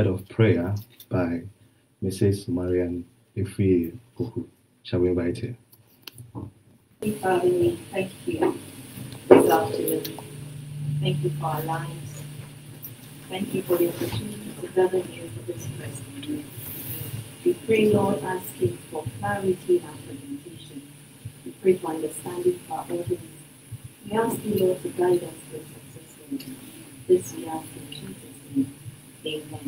word of prayer by Mrs. Marian Ifri Poku. Shall we invite her? Father, we thank you this afternoon. Thank you for our lives. Thank you for the opportunity to gather here for this first meeting. We pray, Lord, asking for clarity in our presentation. We pray for understanding for our audience. We ask you, Lord, to guide us to a successful meeting. This we ask in Jesus' name. Amen.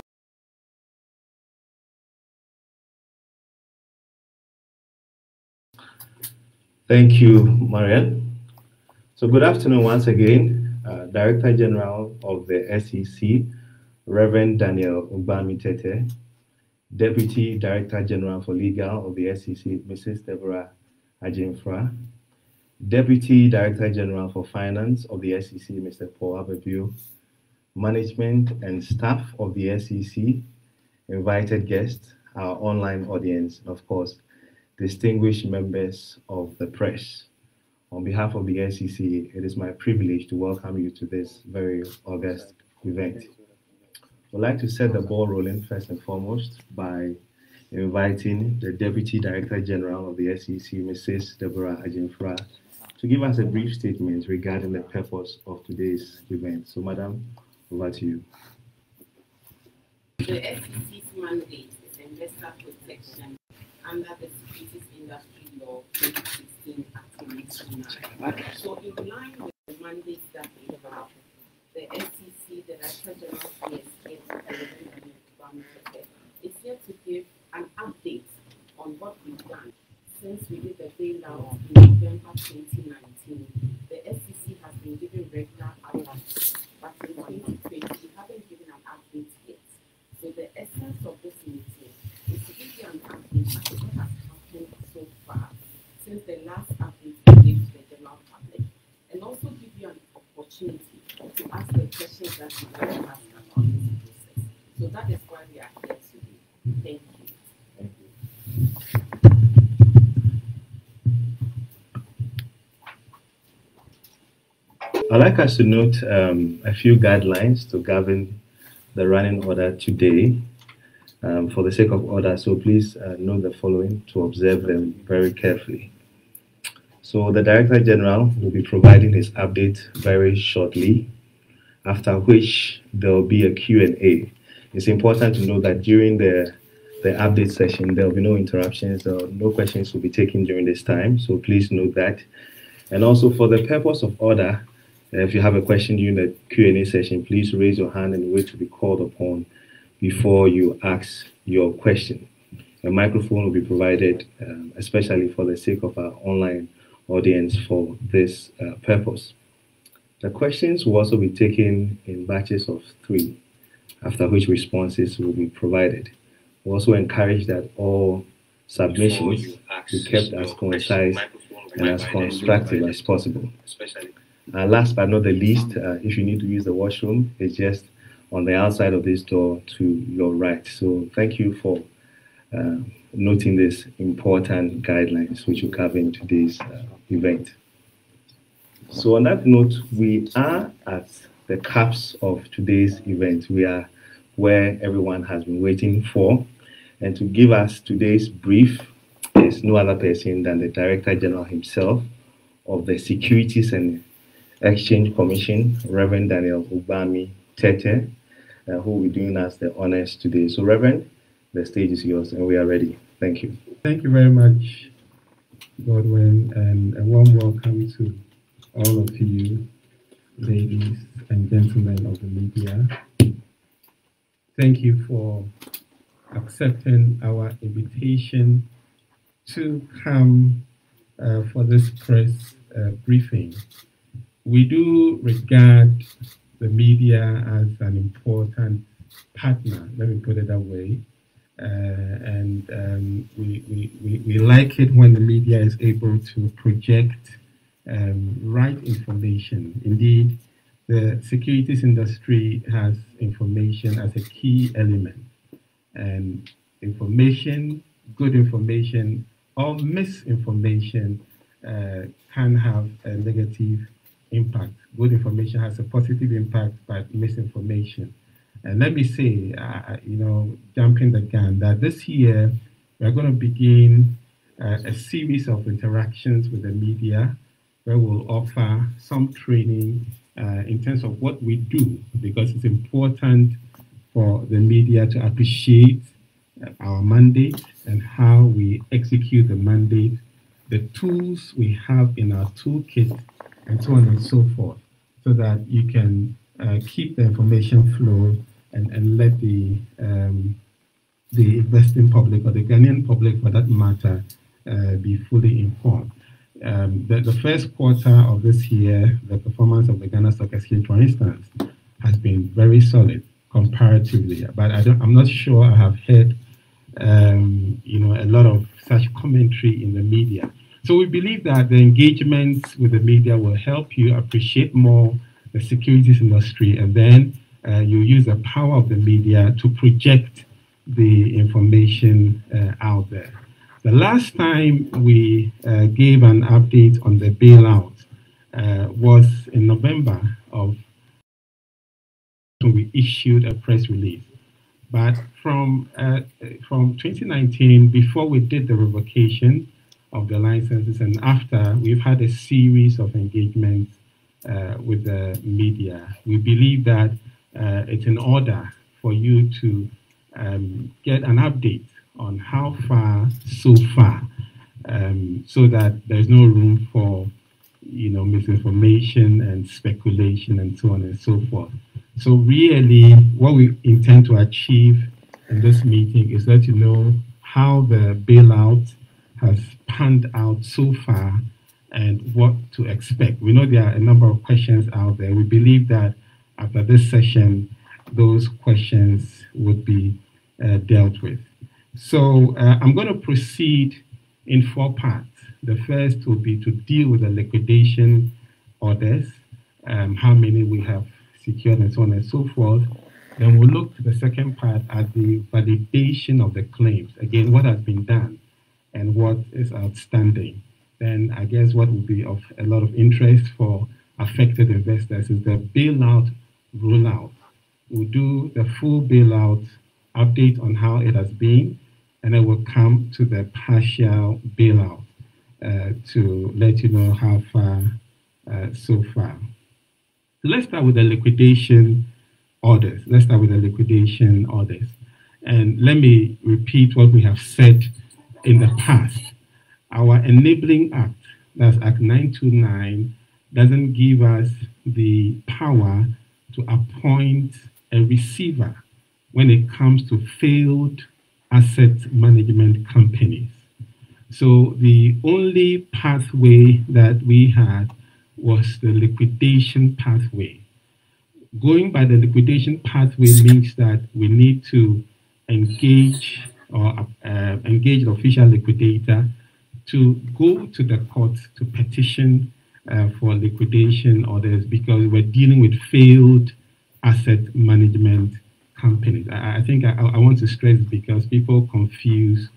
Thank you, Marian. So good afternoon once again. Director General of the SEC, Reverend Daniel Ubami Tete, Deputy Director General for Legal of the SEC, Mrs. Deborah Ajimfra, Deputy Director General for Finance of the SEC, Mr. Paul Abebu, management and staff of the SEC, invited guests, our online audience, and of course, distinguished members of the press. On behalf of the SEC, it is my privilege to welcome you to this very august event. I'd like to set the ball rolling first and foremost by inviting the Deputy Director General of the SEC, Mrs. Deborah Ajimfra, to give us a brief statement regarding the purpose of today's event. So, Madam, over to you. The SEC's mandate is investor protection under the Securities Industry Law 2016 Act. So, in line with the mandate that we have, the SEC, the Director General of the SEC, is here to give an update on what we've done since we did the bailout in November 2019. The SEC has been giving regular updates, but in 2020 we haven't given an update yet. So the essence of this meeting is to give you an update as to what has happened so far since the last update we gave to the general public, and also give you an opportunity to ask the questions that you want to ask about this process. So that is why we are here today. Thank you. Thank you. I'd like us to note a few guidelines to govern the running order today. For the sake of order, so please note the following to observe them very carefully. So the Director General will be providing his update very shortly, after which there will be a Q&A. It's important to note that during the update session, there will be no interruptions, no questions will be taken during this time, so please note that. And also for the purpose of order, if you have a question during the Q&A session, please raise your hand and wait to be called upon before you ask your question. A microphone will be provided, especially for the sake of our online audience for this purpose. The questions will also be taken in batches of 3, after which responses will be provided. We also encourage that all submissions be kept as concise and as constructive as possible. Last but not the least, if you need to use the washroom, it's just on the outside of this door to your right. So thank you for noting these important guidelines which will cover in today's event. So on that note, we are at the cusp of today's event. We are where everyone has been waiting for. And to give us today's brief is no other person than the Director General himself of the Securities and Exchange Commission, Reverend Daniel Ubami Tete, who will be doing us the honors today. So Reverend, the stage is yours and we are ready. Thank you. Thank you very much, Godwin, and a warm welcome to all of you, ladies and gentlemen of the media. Thank you for accepting our invitation to come for this press briefing. We do regard the media as an important partner, let me put it that way. We like it when the media is able to project right information. Indeed, the securities industry has information as a key element. And information, good information, or misinformation can have a negative impact. Good information has a positive impact, but misinformation And let me say, jumping the gun, that this year we're going to begin a series of interactions with the media where we'll offer some training in terms of what we do, because it's important for the media to appreciate our mandate and how we execute the mandate, the tools we have in our toolkit, and so on and so forth, so that you can keep the information flow and let the investing public, or the Ghanaian public for that matter, be fully informed. The first quarter of this year, the performance of the Ghana Stock Exchange, for instance, has been very solid comparatively, but I'm not sure I have heard a lot of such commentary in the media. So we believe that the engagement with the media will help you appreciate more the securities industry, and then you use the power of the media to project the information out there. The last time we gave an update on the bailout was in November of when we issued a press release. But from 2019, before we did the revocation of the licenses and after, we've had a series of engagements with the media. We believe that it's in order for you to get an update on how far so far, so that there's no room for misinformation and speculation and so on and so forth. So really, what we intend to achieve in this meeting is let you know how the bailout has panned out so far and what to expect. We know there are a number of questions out there. We believe that after this session, those questions would be dealt with. So I'm going to proceed in 4 parts. The first will be to deal with the liquidation orders, how many we have secured and so on and so forth. Then we'll look to the second part at the validation of the claims. Again, what has been done and what is outstanding. Then I guess what will be of a lot of interest for affected investors is the bailout rollout. We'll do the full bailout update on how it has been, and then we'll come to the partial bailout to let you know how far so far. Let's start with the liquidation orders. And let me repeat what we have said in the past. Our enabling act, that's Act 929, doesn't give us the power to appoint a receiver when it comes to failed asset management companies. So the only pathway that we had was the liquidation pathway. Going by the liquidation pathway means that we need to engage the official liquidator to go to the court to petition for liquidation orders, because we're dealing with failed asset management companies. I think I want to stress, because people confuse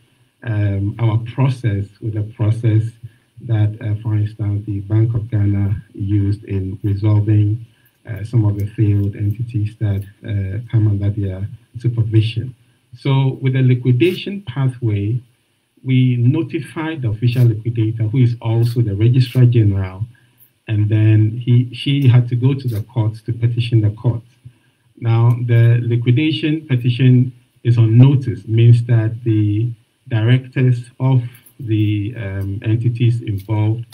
our process with the process that, for instance, the Bank of Ghana used in resolving some of the failed entities that come under their supervision. So with the liquidation pathway, we notified the official liquidator, who is also the Registrar General, and then she had to go to the courts to petition the court. Now, the liquidation petition is on notice, means that the directors of the entities involved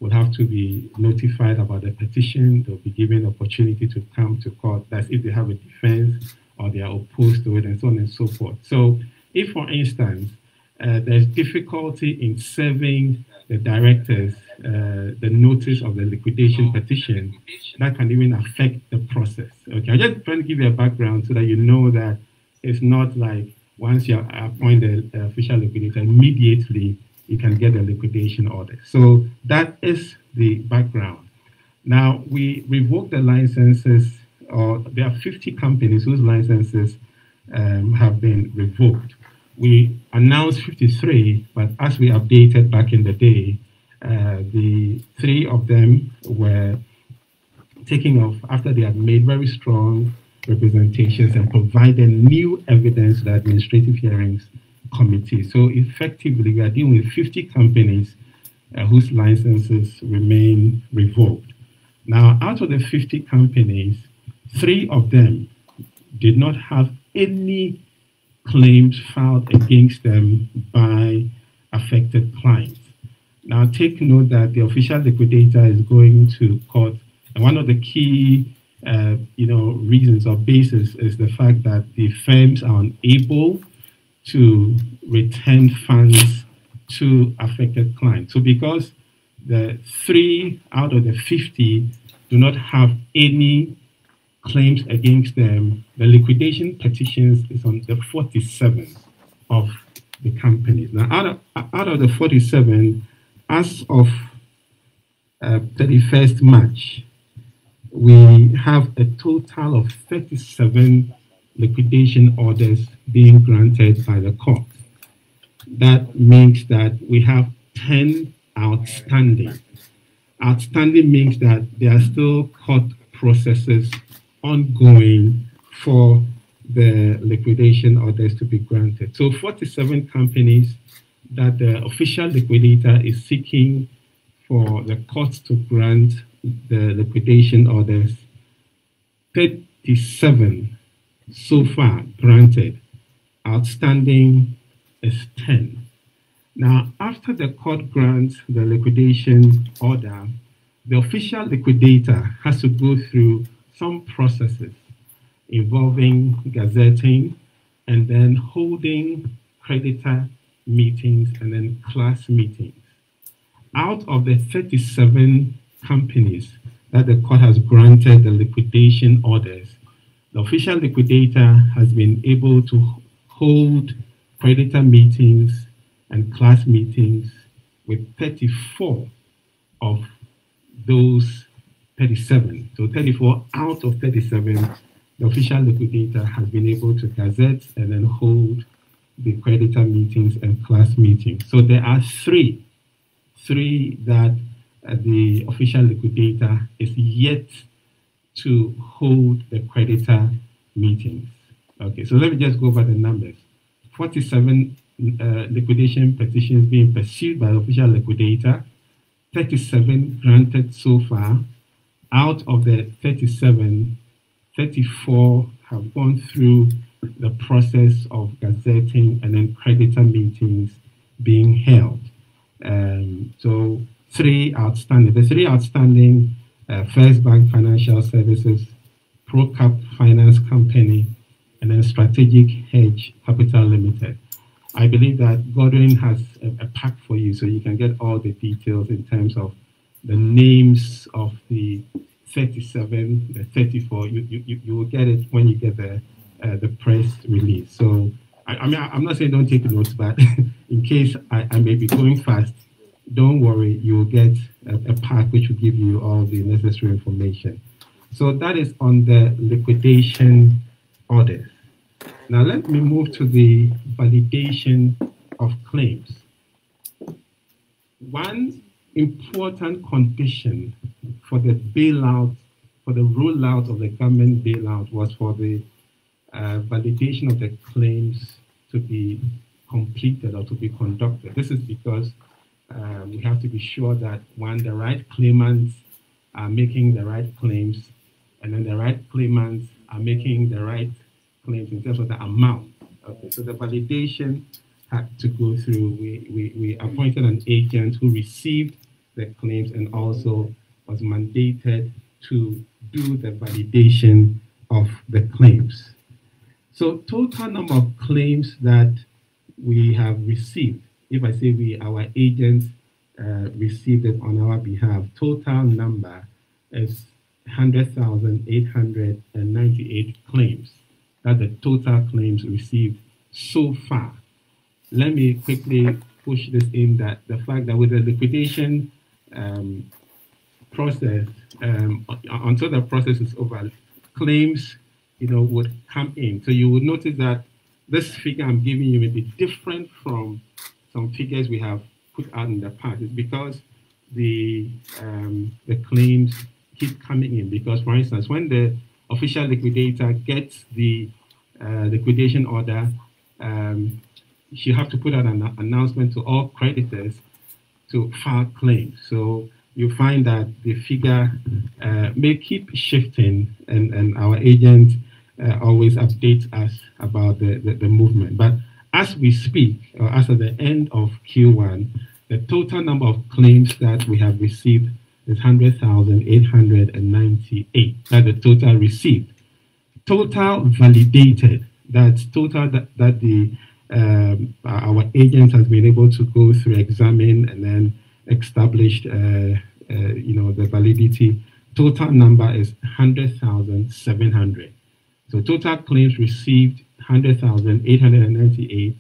will have to be notified about the petition. They'll be given the opportunity to come to court. That's if they have a defense or they are opposed to it, and so on and so forth. So if, for instance, there's difficulty in serving the directors the notice of the liquidation petition, that can even affect the process. Okay, I'm just trying to give you a background so that you know that it's not like once you appoint the official liquidator, immediately you can get a liquidation order. So that is the background. Now, we revoked the licenses, or there are 50 companies whose licenses have been revoked. We announced 53, but as we updated back in the day, the 3 of them were taking off after they had made very strong representations and provided new evidence to the Administrative Hearings Committee. So effectively, we are dealing with 50 companies whose licenses remain revoked. Now, out of the 50 companies, 3 of them did not have any claims filed against them by affected clients. Now, take note that the official liquidator is going to court, and one of the key reasons or basis is the fact that the firms are unable to return funds to affected clients. So because the 3 out of the 50 do not have any claims against them, the liquidation petitions is on the 47 of the companies. Now, out of the 47, as of 31st March, we have a total of 37 liquidation orders being granted by the court. That means that we have 10 outstanding. Outstanding means that there are still court processes ongoing for the liquidation orders to be granted. So 47 companies that the official liquidator is seeking for the courts to grant the liquidation orders, 37 so far granted. Outstanding is 10. Now, after the court grants the liquidation order, the official liquidator has to go through some processes involving gazetting and then holding creditor meetings and then class meetings. Out of the 37 companies that the court has granted the liquidation orders, the official liquidator has been able to hold creditor meetings and class meetings with 34 of those 37. So 34 out of 37, the official liquidator has been able to gazette and then hold the creditor meetings and class meetings. So there are three that the official liquidator is yet to hold the creditor meetings. Okay, so let me just go over the numbers. 47 liquidation petitions being pursued by the official liquidator, 37 granted so far. Out of the 37, 34 have gone through the process of gazetting and then creditor meetings being held. So 3 outstanding. The 3 outstanding, First Bank Financial Services, ProCap Finance Company, and then Strategic Hedge Capital Limited. I believe that Godwin has a pack for you, so you can get all the details in terms of the names of the 37, the 34. You will get it when you get the press release. So I'm not saying don't take notes, but in case I may be going fast, don't worry, you will get a pack which will give you all the necessary information. So that is on the liquidation orders. Now let me move to the validation of claims. One important condition for the bailout, for the rollout of the government bailout, was for the validation of the claims to be completed or to be conducted. This is because we have to be sure that, one, the right claimants are making the right claims, and then the right claimants are making the right claims in terms of the amount. Okay, so the validation had to go through. We appointed an agent who received the claims and also was mandated to do the validation of the claims. So total number of claims that we have received, if I say we, our agents received it on our behalf, total number is 100,898 claims. That the total claims received so far. Let me quickly push this in, that the fact that with the liquidation process, until the process is over, claims would come in. So you would notice that this figure I'm giving you may be different from some figures we have put out in the past. It's because the claims keep coming in. Because, for instance, when the official liquidator gets the liquidation order, she have to put out an announcement to all creditors to file claims. So you find that the figure may keep shifting, and our agent always updates us about the movement. But as we speak, or as at the end of Q1, the total number of claims that we have received is 100,898. That's the total received. Total validated, that's total that the our agent has been able to go through, examine, and then established the validity. Total number is 100,700. So total claims received 100,898.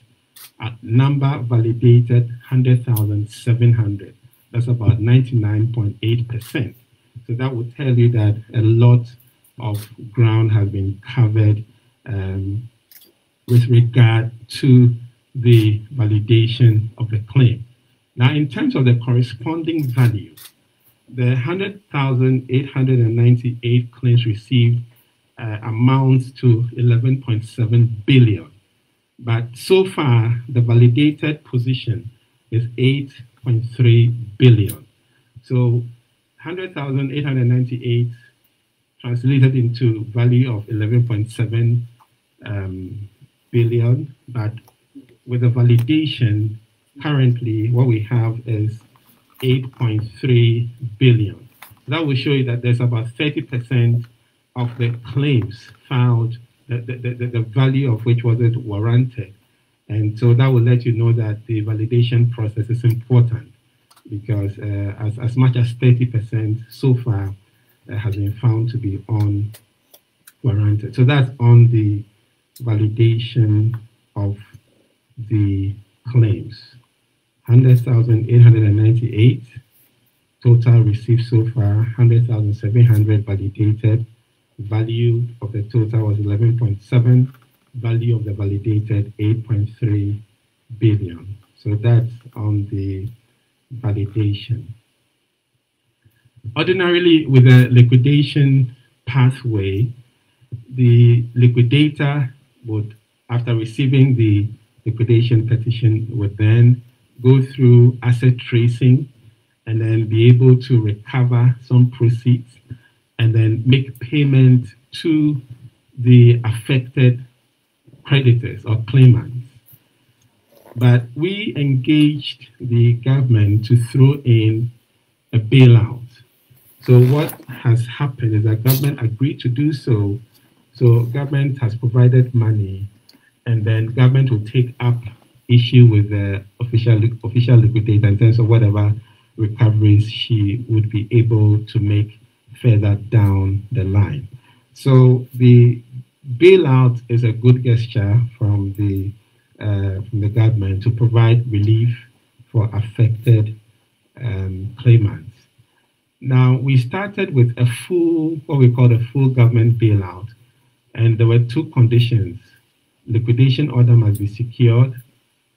Number validated 100,700. That's about 99.8%. So that would tell you that a lot of ground has been covered with regard to the validation of the claim. Now, in terms of the corresponding value, the 100,898 claims received amounts to 11.7 billion. But so far, the validated position is 8.3 billion. So 100,898 translated into value of 11.7 billion, but with the validation, currently what we have is 8.3 billion. That will show you that there's about 30% of the claims filed, the value of which wasn't warranted. And so that will let you know that the validation process is important, because as much as 30% so far has been found to be unwarranted. So that's on the validation of the claims. 100,898 total received so far, 100,700 validated. Value of the total was 11.7. Value of the validated 8.3 billion. So that's on the validation. Ordinarily, with a liquidation pathway, the liquidator would, after receiving the liquidation petition, would then go through asset tracing and then be able to recover some proceeds and then make payment to the affected creditors or claimants. But we engaged the government to throw in a bailout. So what has happened is that government agreed to do so. So government has provided money, and then government will take up issue with the official liquidator in terms of whatever recoveries she would be able to make further down the line. So the bailout is a good gesture from the government to provide relief for affected claimants. Now, we started with a full, what we call a full government bailout, and there were two conditions. Liquidation order must be secured,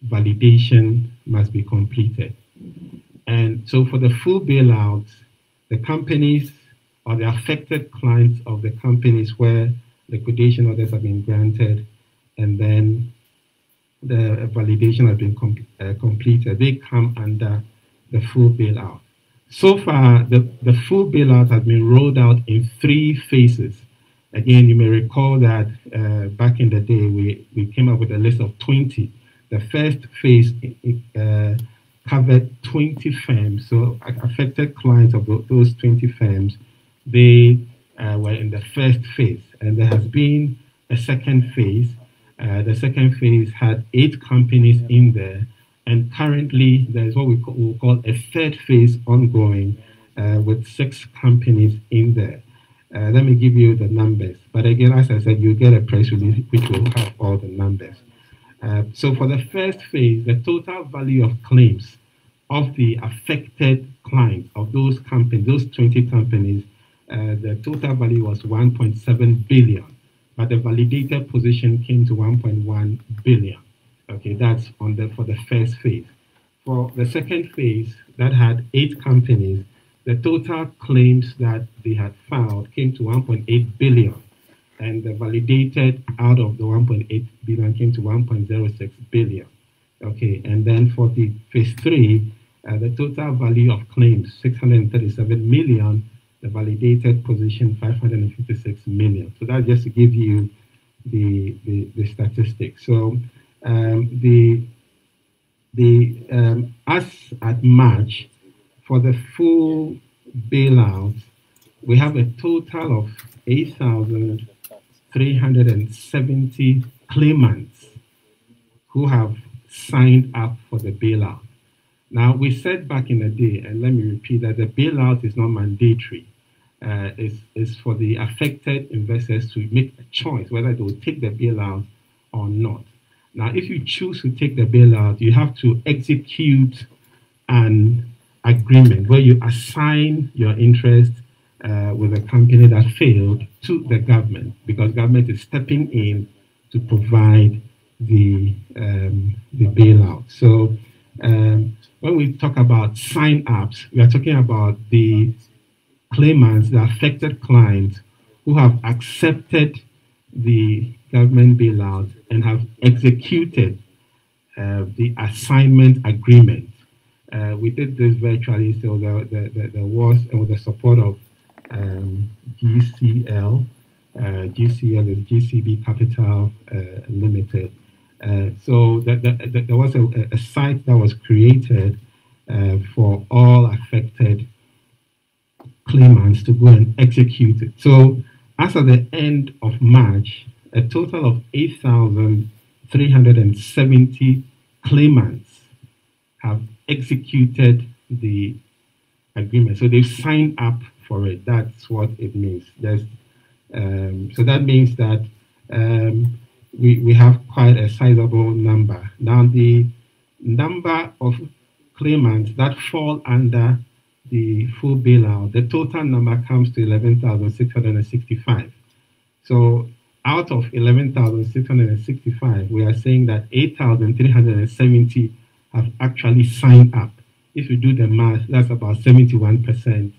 validation must be completed. And so for the full bailout, the companies or the affected clients of the companies where liquidation orders have been granted and then the validation has been completed, they come under the full bailout. So far, the full bailout has been rolled out in 3 phases. Again, you may recall that back in the day, we came up with a list of 20. The first phase covered 20 firms. So affected clients of those 20 firms, they were in the first phase. And there has been a second phase. The second phase had 8 companies in there. And currently, there is what we call a third phase ongoing with 6 companies in there. Let me give you the numbers. But again, as I said, you get a press release which will have all the numbers. So for the first phase, the total value of claims of the affected clients of those companies, those 20 companies, the total value was 1.7 billion. But the validated position came to 1.1 billion. Okay, that's for the first phase. For the second phase, that had 8 companies, the total claims that they had filed came to 1.8 billion. and the validated out of the 1.8 billion came to 1.06 billion. Okay, and then for the phase 3, the total value of claims 637 million, the validated position 556 million. So that's just to give you the statistics. So as at March, for the full bailout, we have a total of 8,370 claimants who have signed up for the bailout. Now, we said back in the day, and let me repeat that the bailout is not mandatory. It's for the affected investors to make a choice whether they will take the bailout or not. Now, if you choose to take the bailout, you have to execute an agreement where you assign your interest with a company that failed to the government, because government is stepping in to provide the bailout. So when we talk about sign-ups, we are talking about the claimants, the affected clients who have accepted the government bailout and have executed the assignment agreement. We did this virtually, so there was, and with the support of GCL. GCL is GCB Capital Limited. So there was a site that was created for all affected claimants to go and execute it. So as of the end of March, a total of 8,370 claimants have executed the agreement. So they've signed up for it. That's what it means. So that means that we have quite a sizable number. Now, the number of claimants that fall under the full bailout, the total number comes to 11,665. So out of 11,665, we are saying that 8,370 have actually signed up. If you do the math, that's about 71%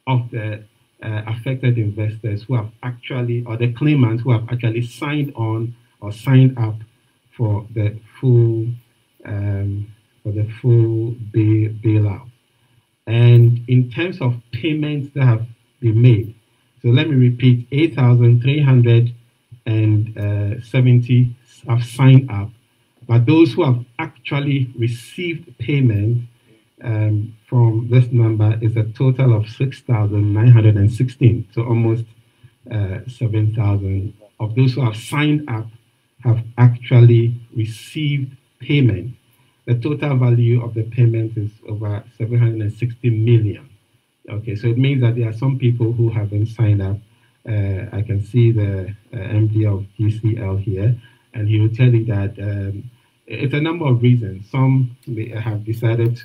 of the affected investors who have actually, or the claimants who have actually signed on or signed up for the full bailout. And in terms of payments that have been made, so let me repeat: 8,370 have signed up, but those who have actually received payment from this number is a total of 6,916. So almost 7,000 of those who have signed up have actually received payment. The total value of the payment is over 760 million. Okay, so it means that there are some people who haven't signed up. I can see the MD of GCL here, and he will tell you that it's a number of reasons. Some have decided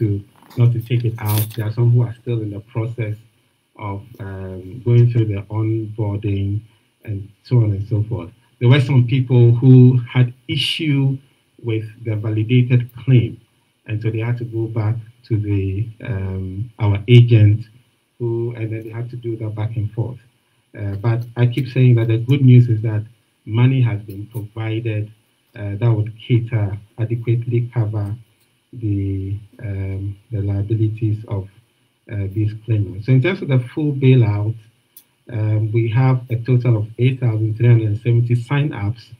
not to take it out. There are some who are still in the process of going through the onboarding and so on and so forth. There were some people who had issue with the validated claim, and so they had to go back to the our agent, and then they had to do that back and forth. But I keep saying that the good news is that money has been provided that would adequately cover the liabilities of these claimants. So in terms of the full bailout, we have a total of 8,370 sign-ups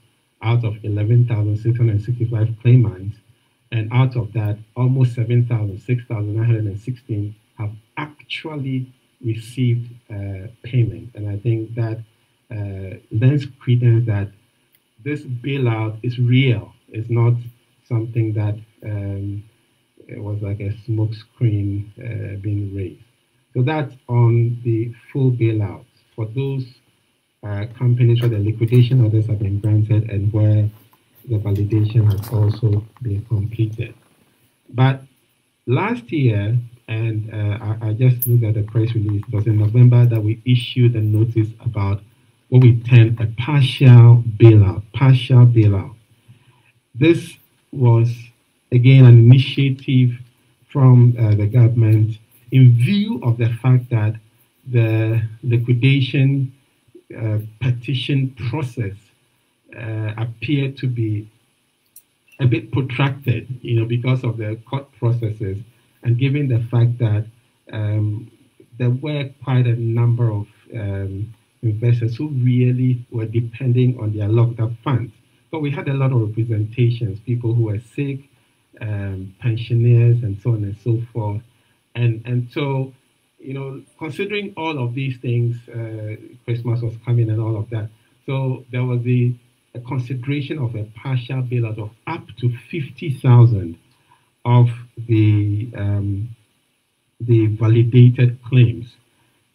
out of 11,665 claimants, and out of that, almost 6,916 have actually received payment. And I think that lends credence that this bailout is real. It's not something that it was like a smoke screen being raised. So that's on the full bailout. For those companies where the liquidation orders have been granted and where the validation has also been completed. But last year, and I just looked at the press release, it was in November that we issued a notice about what we termed a partial bailout. This was, again, an initiative from the government in view of the fact that the liquidation petition process appeared to be a bit protracted, because of the court processes, and given the fact that there were quite a number of investors who really were depending on their locked-up funds. But we had a lot of representations, people who were sick, pensioners, and so on and so forth. And so, considering all of these things, Christmas was coming and all of that. So there was a consideration of a partial bailout of up to 50,000 of the validated claims.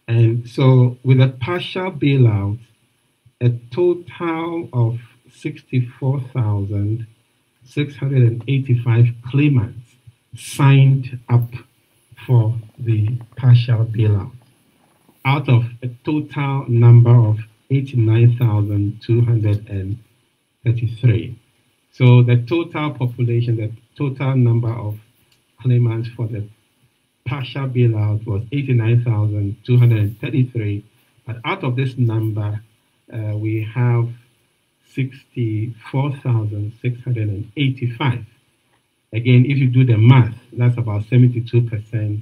And so with a partial bailout, a total of 64,685 claimants signed up for the partial bailout, out of a total number of 89,233. So the total population, the total number of claimants for the partial bailout was 89,233. But out of this number, we have 64,685. Again, if you do the math, that's about 72%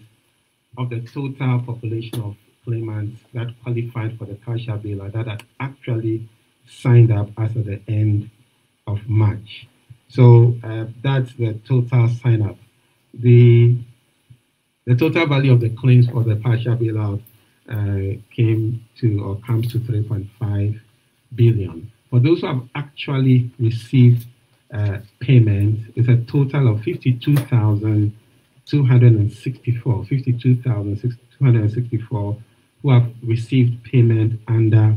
of the total population of claimants that qualified for the partial bailout that had actually signed up as of the end of March. So that's the total sign up. The total value of the claims for the partial bailout comes to 3.5 billion. For those who have actually received payment, it's a total of 52,264 who have received payment under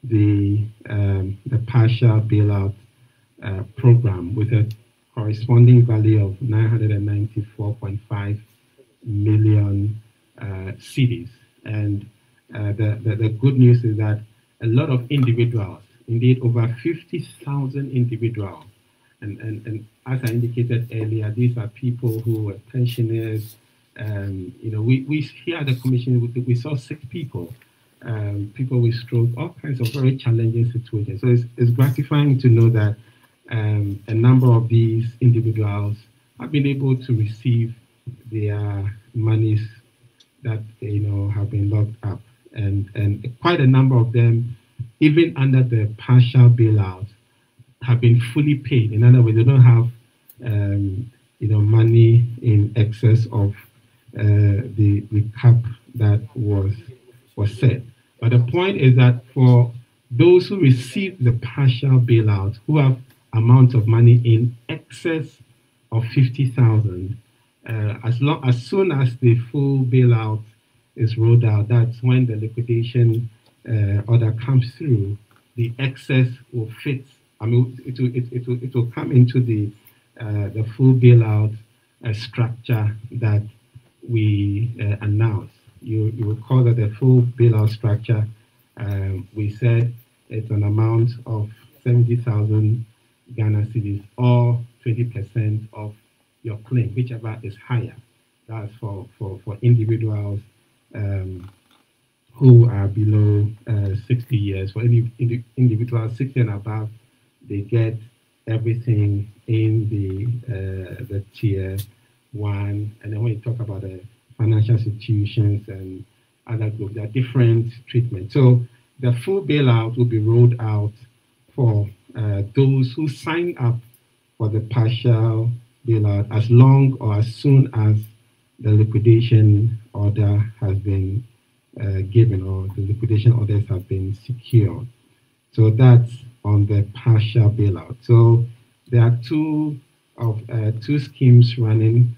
the partial bailout program, with a corresponding value of 994.5 million cedis. And the good news is that a lot of individuals, indeed over 50,000 individuals, and as I indicated earlier, these are people who were pensioners. We here at the commission, we saw sick people, people with stroke, all kinds of very challenging situations. So it's gratifying to know that a number of these individuals have been able to receive their monies that have been locked up, and quite a number of them, even under the partial bailout, have been fully paid. In other words, they don't have money in excess of the cap that was set. But the point is that for those who receive the partial bailout, who have amounts of money in excess of 50,000, as soon as the full bailout is rolled out, that's when the liquidation order comes through. The excess will fit. It will come into the full bailout structure that we announced. You recall that the full bailout structure, we said it's an amount of 70,000 Ghana cedis, or 20% of your claim, whichever is higher. That's for individuals who are below 60 years. For any individuals 60 and above, they get everything in the tier 1. And then when you talk about the financial institutions and other groups, there are different treatments. So the full bailout will be rolled out for those who sign up for the partial bailout as long or as soon as the liquidation order has been given, or the liquidation orders have been secured. So that's on the partial bailout. So there are two schemes running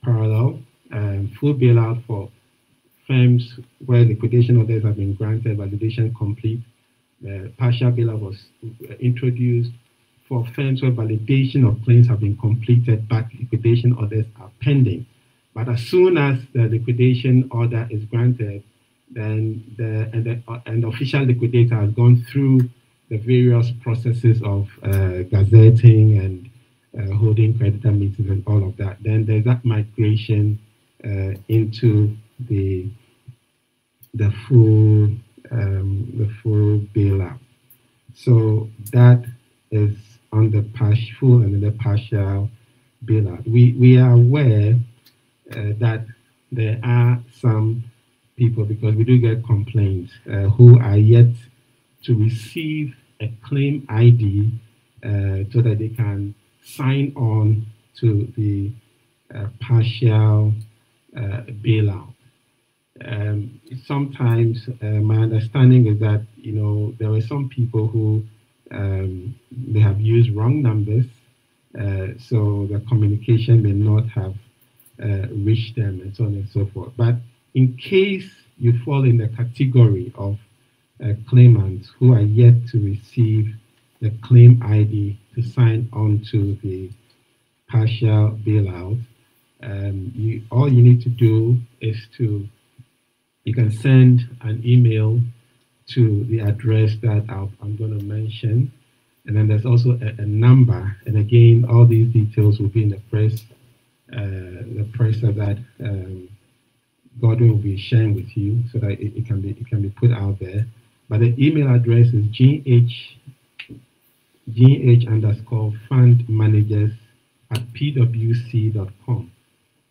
parallel. Full bailout for firms where liquidation orders have been granted, validation complete. The partial bailout was introduced for firms where validation of claims have been completed, but liquidation orders are pending. But as soon as the liquidation order is granted, then the official liquidator has gone through the various processes of gazetting and holding creditor meetings and all of that. Then there's that migration into the full the full bailout. So that is on the full and the partial bailout. We are aware that there are some people, because we do get complaints, who are yet to receive a claim ID so that they can sign on to the partial bailout. Sometimes my understanding is that there are some people who they have used wrong numbers, so the communication may not have reached them, and so on and so forth. But in case you fall in the category of claimants who are yet to receive the claim ID to sign on to the partial bailout, all you need to do is you can send an email to the address that I'm going to mention, and then there's also a number, and again, all these details will be in the press that Godwin will be sharing with you, so that it can be put out there. But the email address is gh_fundmanagers@pwc.com.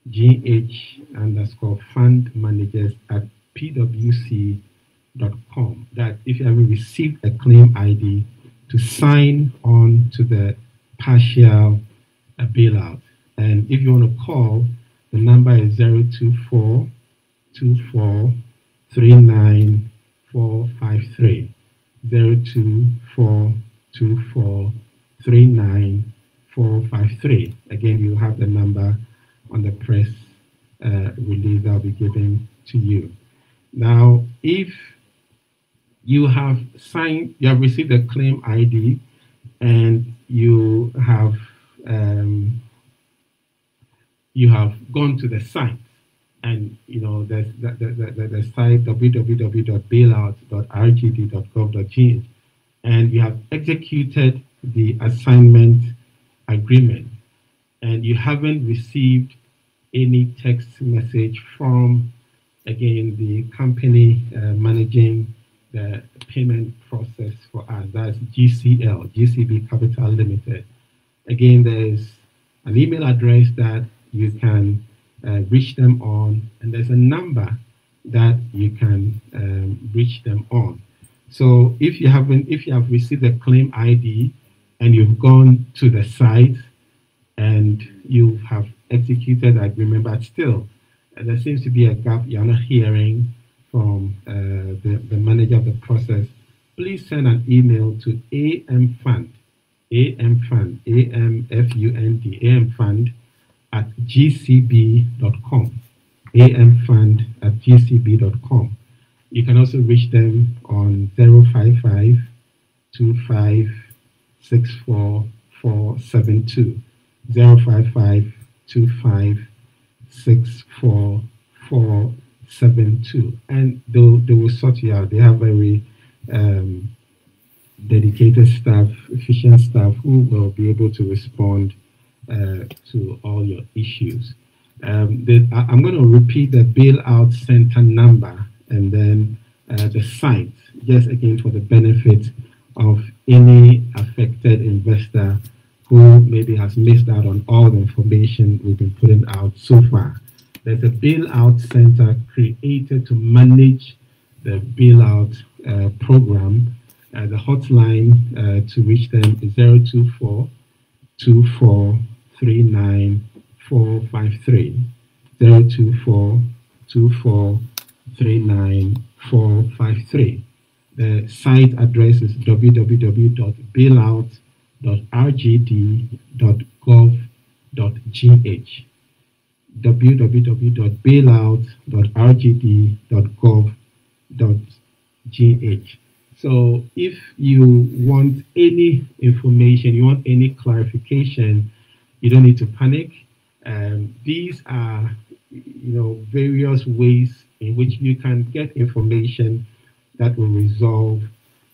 gh_fundmanagers@pwc.com. That if you haven't received a claim ID to sign on to the partial bailout. And if you want to call, the number is 024-2439-453. 024-2439-453. Again, you have the number on the press release I'll be giving to you. Now, if you have received a claim ID, and you have gone to the site, and there's the site www.bailout.rgd.gov.gh, and you have executed the assignment agreement, and you haven't received any text message from, again, the company managing the payment process for us, that's GCB Capital Limited. Again, there's an email address that you can reach them on, and there's a number that you can reach them on. So if you have received a claim ID and you've gone to the site and you have executed the agreement, but still there seems to be a gap, you're not hearing from the manager of the process, please send an email to amfund amfund@gcb.com. amfund@gcb.com. You can also reach them on 055-25-64472. 055-25-64472. And they will sort you out. They have very dedicated staff, efficient staff, who will be able to respond to all your issues. I'm going to repeat the bailout center number and then the site, just again for the benefit of any affected investor who maybe has missed out on all the information we've been putting out so far. There's a bailout center created to manage the bailout program. The hotline to reach them is 024-2439-453. 024-2439-453. The site address is www.bailout.rgd.gov.gh. www.bailout.rgd.gov.gh. So if you want any information, you want any clarification, you don't need to panic. These are, various ways in which you can get information that will resolve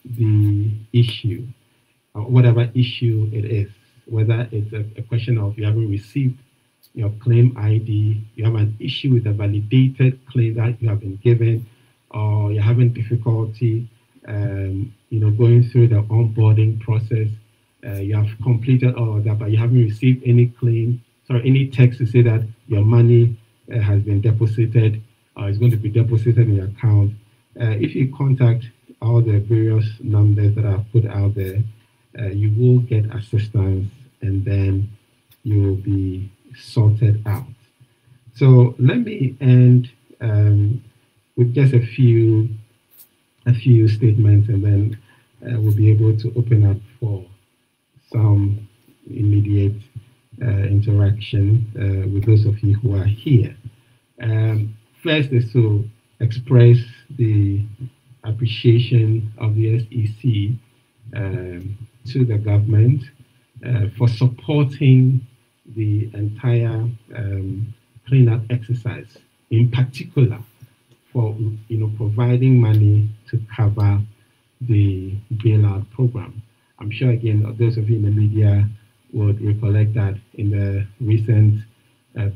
the issue, whatever issue it is, whether it's a question of you haven't received your claim ID, you have an issue with a validated claim that you have been given, or you're having difficulty, going through the onboarding process, you have completed all of that, but you haven't received any any text to say that your money has been deposited or is going to be deposited in your account. If you contact all the various numbers that I've put out there, you will get assistance, and then you will be sorted out. So let me end with just a few statements, and then we'll be able to open up for some immediate interaction with those of you who are here. First is to express the appreciation of the SEC to the government for supporting the entire cleanup exercise, in particular for providing money to cover the bailout program. I'm sure, again, those of you in the media would recollect that in the recent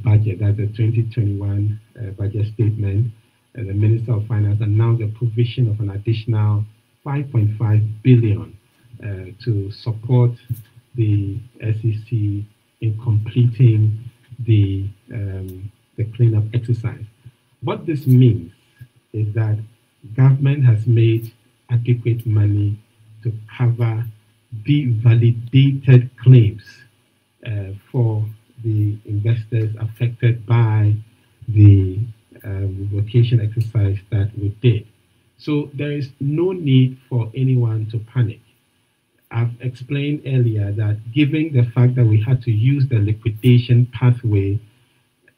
budget, that's the 2021 budget statement, the Minister of Finance announced the provision of an additional 5.5 billion to support the SEC in completing the cleanup exercise. What this means is that government has made adequate money to cover the validated claims for the investors affected by the revocation exercise that we did. So there is no need for anyone to panic. I've explained earlier that given the fact that we had to use the liquidation pathway,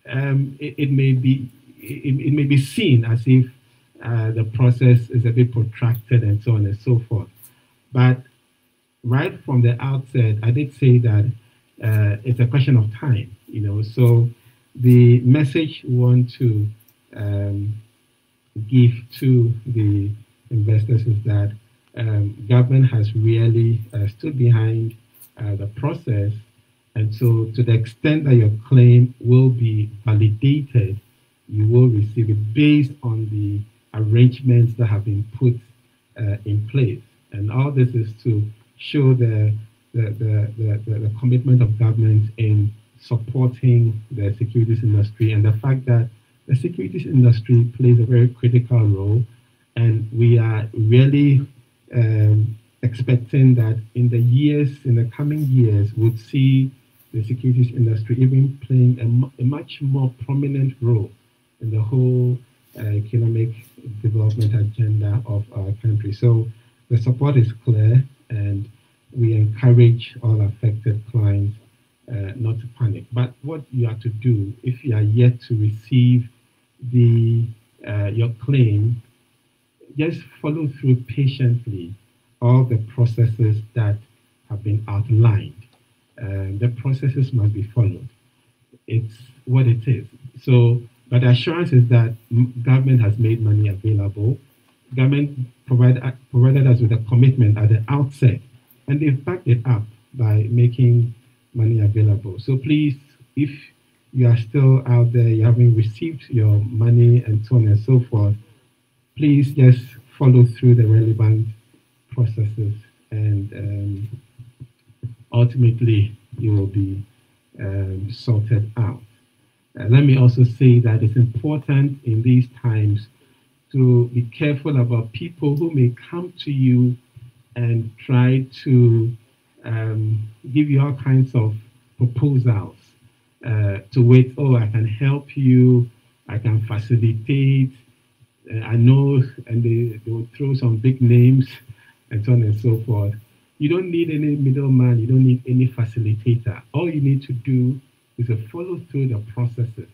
it may be seen as if the process is a bit protracted and so on and so forth. But right from the outset, I did say that it's a question of time, So the message we want to give to the investors is that government has really stood behind the process, and so to the extent that your claim will be validated, you will receive it based on the arrangements that have been put in place. And all this is to show the commitment of government in supporting the securities industry, and the fact that the securities industry plays a very critical role, and we are really expecting that in the coming years, we'll see the securities industry even playing a much more prominent role in the whole economic development agenda of our country. So the support is clear, and we encourage all affected clients not to panic. But what you have to do, if you are yet to receive your claim, just follow through patiently all the processes that have been outlined. The processes must be followed. It's what it is. So, but the assurance is that government has made money available. Government provided us with a commitment at the outset, and they've backed it up by making money available. So please, if you are still out there, you haven't received your money and so on and so forth, please just follow through the relevant processes, and ultimately you will be sorted out. Let me also say that it's important in these times to be careful about people who may come to you and try to give you all kinds of proposals to wait, oh, I can help you, I can facilitate, I know, and they will throw some big names and so on and so forth. You don't need any middleman, you don't need any facilitator. All you need to do is to follow through the processes.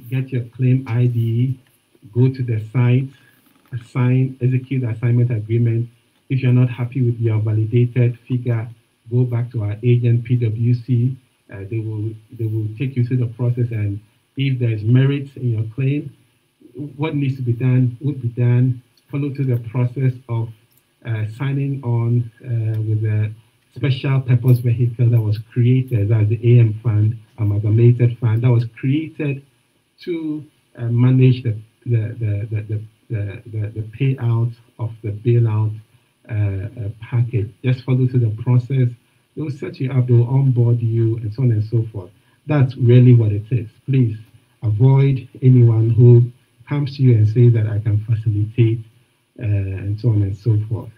Get your claim ID, go to the site, execute the assignment agreement. If you're not happy with your validated figure, go back to our agent, PwC. They will take you through the process, and if there's merit in your claim, what needs to be done would be done. Follow through the process of signing on with the special purpose vehicle that was created, as the AM fund, amalgamated fund, that was created to manage the the payout of the bailout package. Just follow through the process. They'll set you up, they'll onboard you, and so on and so forth. That's really what it is. Please avoid anyone who comes to you and says that I can facilitate and so on and so forth.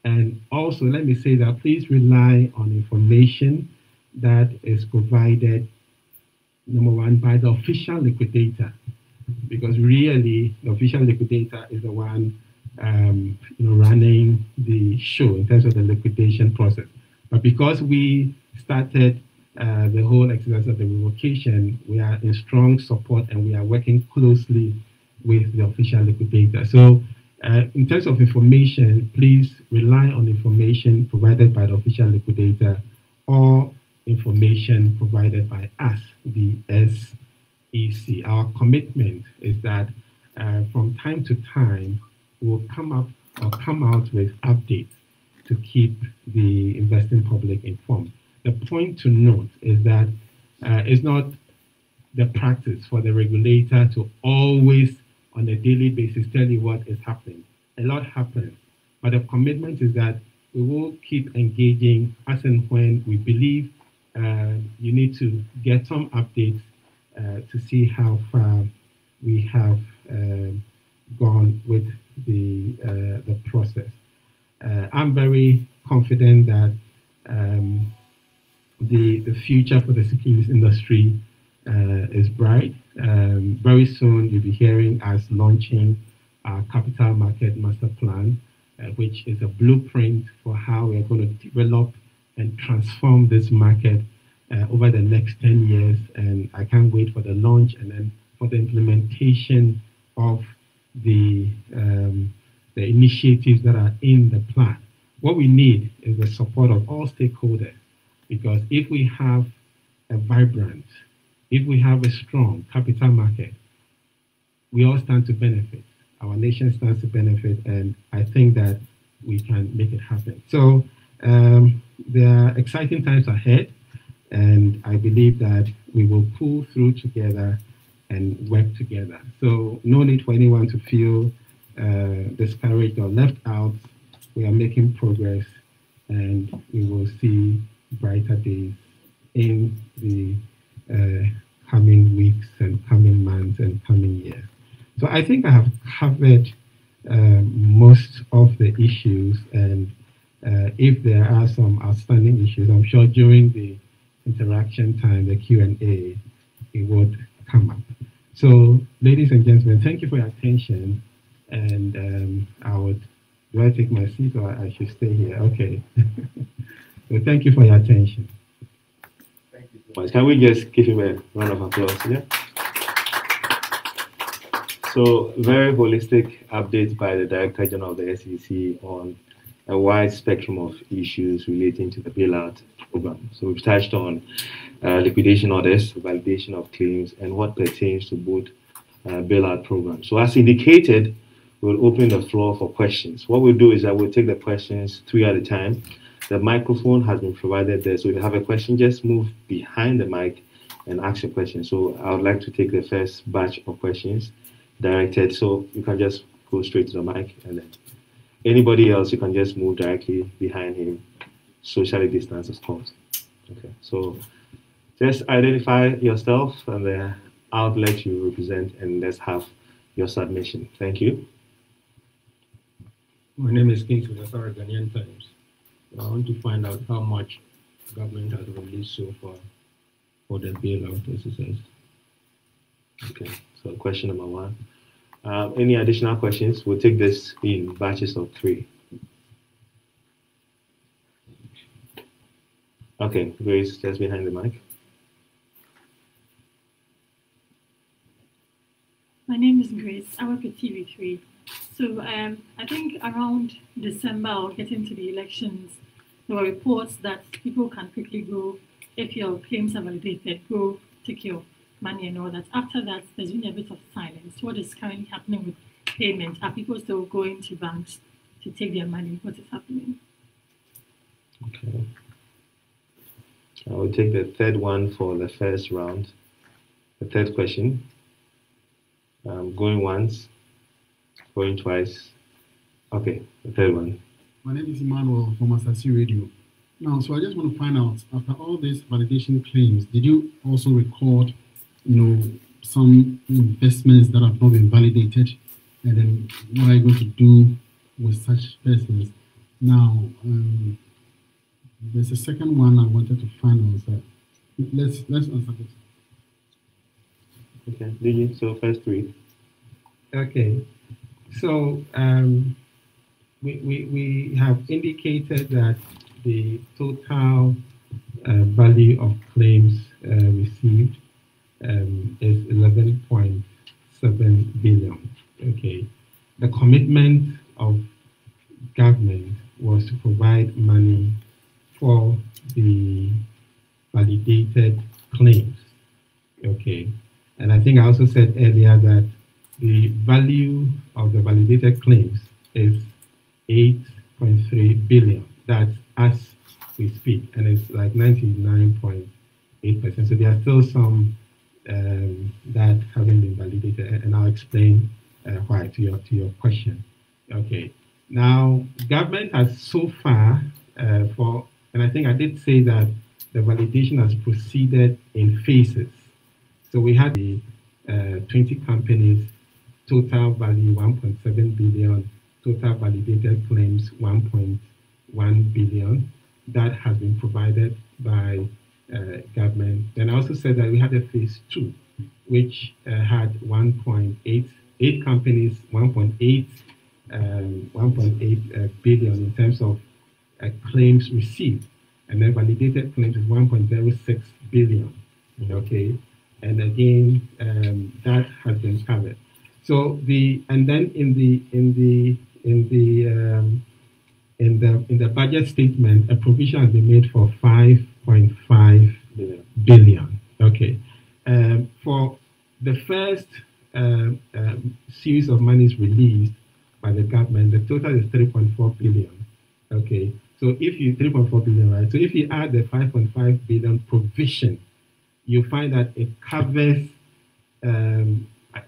And also, let me say that please rely on information that is provided, number one, by the official liquidator, because really the official liquidator is the one running the show in terms of the liquidation process. But because we started the whole exercise of the revocation, we are in strong support and we are working closely with the official liquidator. So in terms of information, please rely on information provided by the official liquidator or information provided by us, the SEC. Our commitment is that from time to time, we'll come out with updates to keep the investing public informed. The point to note is that it's not the practice for the regulator to always, on a daily basis, tell you what is happening. A lot happens, but the commitment is that we will keep engaging as and when we believe you need to get some updates to see how far we have gone with the process. I'm very confident that the future for the securities industry is bright. Very soon you'll be hearing us launching our capital market master plan, which is a blueprint for how we're going to develop and transform this market over the next 10 years. And I can't wait for the launch and then for the implementation of the initiatives that are in the plan. What we need is the support of all stakeholders, because if we have a vibrant, if we have a strong capital market, we all stand to benefit. Our nation stands to benefit, and I think that we can make it happen. So there are exciting times ahead, and I believe that we will pull through together and work together. So no need for anyone to feel discouraged or left out. We are making progress, and we will see brighter days in the coming weeks and coming months and coming years. So I think I have covered most of the issues, and if there are some outstanding issues, I'm sure during the interaction time, the Q&A, it would come up. So, ladies and gentlemen, thank you for your attention, and do I take my seat or I should stay here? Okay. So thank you for your attention. Thank you so much. Can we just give him a round of applause? Yeah. So, very holistic updates by the Director General of the SEC on a wide spectrum of issues relating to the bailout program. So, we've touched on liquidation orders, validation of claims, and what pertains to both bailout programs. So, as indicated, we'll open the floor for questions. What we'll do is that we'll take the questions 3 at a time. The microphone has been provided there, so if you have a question, just move behind the mic and ask your question. So I would like to take the first batch of questions directed, so you can just go straight to the mic, and then anybody else, you can just move directly behind him, socially distanced, of course. Okay, so just identify yourself and the outlet you represent, and let's have your submission. Thank you. My name is King Sudasara, Ghanaian Times. I want to find out how much government has released so far for the bailout exercise. Okay, so question number 1. Any additional questions? We'll take this in batches of 3. Okay, Grace, just behind the mic. My name is Grace. I work at TV3. So I think around December or getting to the elections, there were reports that people can quickly go, if your claims are validated, go take your money and all that. After that, there's been a bit of silence. What is currently happening with payment? Are people still going to banks to take their money? What is happening? Okay. I will take the third one for the first round. The third question. Going once, Going twice. Okay, the third one. My name is Emmanuel from Asasi Radio. Now, so I just want to find out, after all these validation claims, did you also record, some investments that have not been validated? And then what are you going to do with such persons? Now, there's a second one I wanted to find out. So let's answer this. Okay, DG, so first read. Okay, so we have indicated that the total value of claims received is 11.7 billion. Okay, the commitment of government was to provide money for the validated claims. Okay, and I think I also said earlier that the value of the validated claims is 8.3 billion. That's as we speak, and it's like 99.8%. So there are still some that haven't been validated, and I'll explain why to your question. Okay. Now, government has so far and I think I did say that the validation has proceeded in phases. So we had the 20 companies, total value 1.7 billion, total validated claims 1.1 billion. That has been provided by government. Then I also said that we had a phase 2, which had 1.8 companies, 1.8 billion in terms of claims received, and then validated claims is 1.06 billion. Okay, and again that has been covered. So and then in the budget statement, a provision has been made for 5.5 billion. Okay, for the first series of monies released by the government, the total is 3.4 billion. Okay, so if you 3.4 billion, right? So if you add the 5.5 billion provision, you find that it covers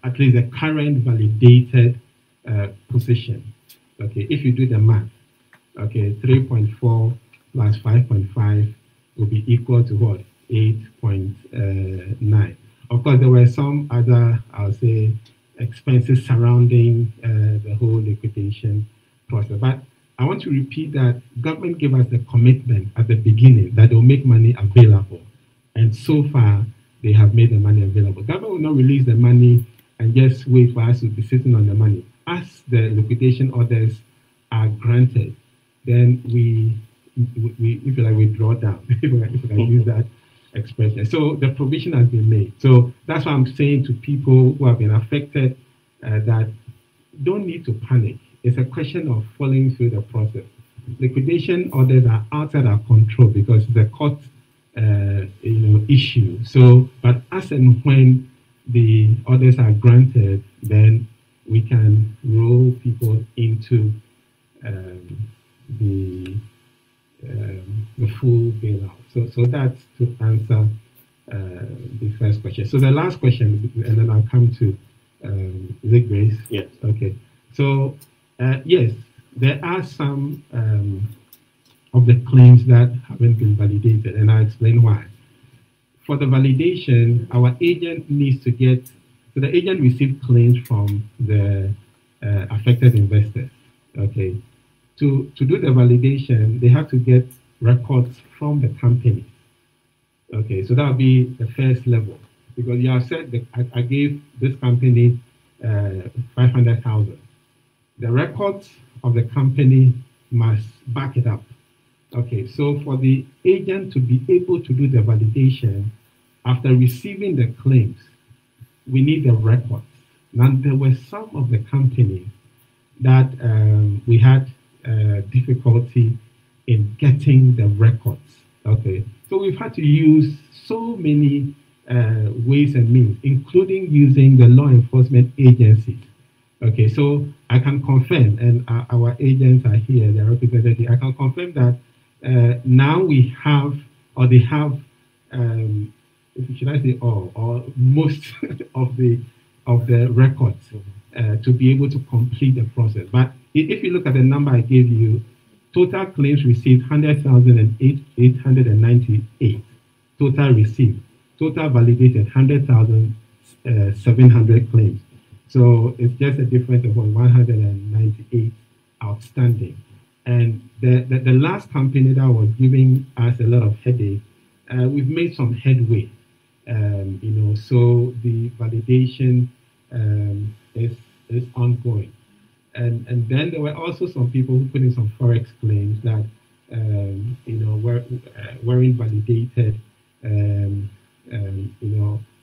at least the current validated position. Okay, if you do the math, okay, 3.4 plus 5.5 will be equal to what? 8.9. Of course, there were some other, I'll say, expenses surrounding the whole liquidation process. But I want to repeat that government gave us the commitment at the beginning that they'll make money available. And so far, they have made the money available. Government will not release the money and just wait for us to be sitting on the money. As the liquidation orders are granted, then we if you like, we draw down, if I can use that expression. So the provision has been made. So that's why I'm saying to people who have been affected that don't need to panic. It's a question of following through the process. Liquidation orders are outside our control because it's a court issue. So, but as and when the orders are granted, then we can roll people into the full bailout. So that's to answer the first question. So the last question, and then I'll come to is it Grace? Yes. Okay. So yes, there are some of the claims that haven't been validated, and I'll explain why. For the validation, our agent needs to get, so the agent receives claims from the affected investors. Okay. To do the validation, they have to get records from the company. Okay, so that will be the first level, because you have said that I gave this company 500,000. The records of the company must back it up. Okay, so for the agent to be able to do the validation after receiving the claims, we need the records. Now, there were some of the companies that we had difficulty in getting the records. Okay, so we've had to use so many ways and means, including using the law enforcement agencies. Okay, so I can confirm, and our agents are here, they're represented. I can confirm that now we have, or they have, should I say all, or most of the records to be able to complete the process. But if you look at the number I gave you, total claims received 100,898. Total received. Total validated 100,700 claims. So it's just a difference of 198 outstanding. And the last company that was giving us a lot of headache, we've made some headway. So the validation is ongoing. And then there were also some people who put in some forex claims that weren't validated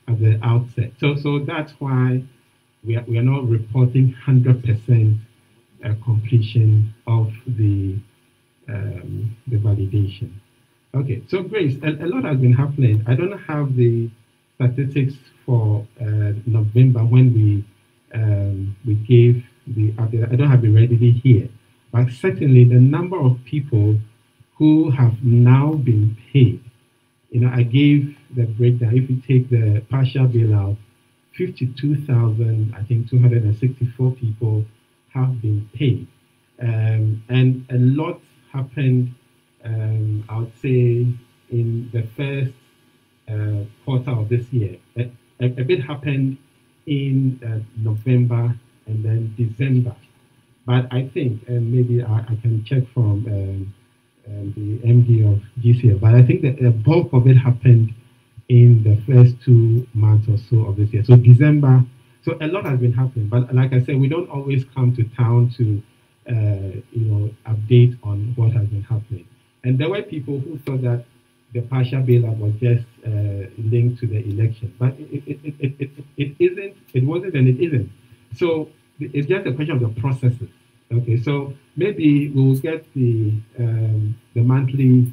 at the outset. So that's why we are not reporting 100% completion of the validation. Okay, so Grace, a lot has been happening. I don't have the statistics for November when we gave the update. I don't have it readily here, but certainly the number of people who have now been paid. I gave the breakdown. If you take the partial bailout, 52,264 people have been paid, and a lot happened. I would say in the first quarter of this year. A bit happened in November and then December, but I think, and maybe I can check from the MD of GCL, but I think that the bulk of it happened in the first 2 months or so of this year. So December, so a lot has been happening, but like I said, we don't always come to town to update on what has been happening. And there were people who thought that the partial bailout was just linked to the election, but it isn't. It wasn't, and it isn't. So it's just a question of the processes. Okay, so maybe we'll get the monthly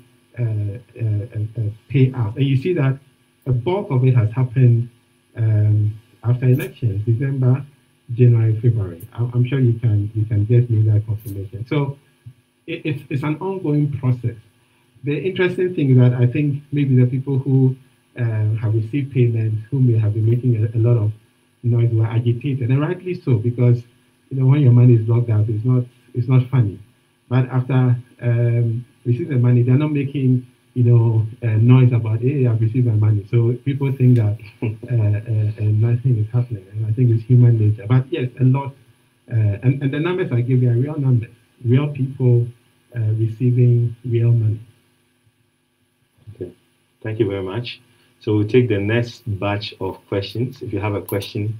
payout, and you see that a bulk of it has happened after elections, December, January, February. I'm sure you can get me that confirmation. So it's an ongoing process. The interesting thing is that I think maybe the people who have received payments, who may have been making a lot of noise, were agitated, and rightly so, because when your money is locked out, it's not funny. But after receiving the money, they're not making noise about, hey, I've received my money. So people think that nothing is happening, and I think it's human nature. But yes, a lot, and the numbers I give you are real numbers, real people receiving real money. Okay, thank you very much. So we'll take the next batch of questions. If you have a question,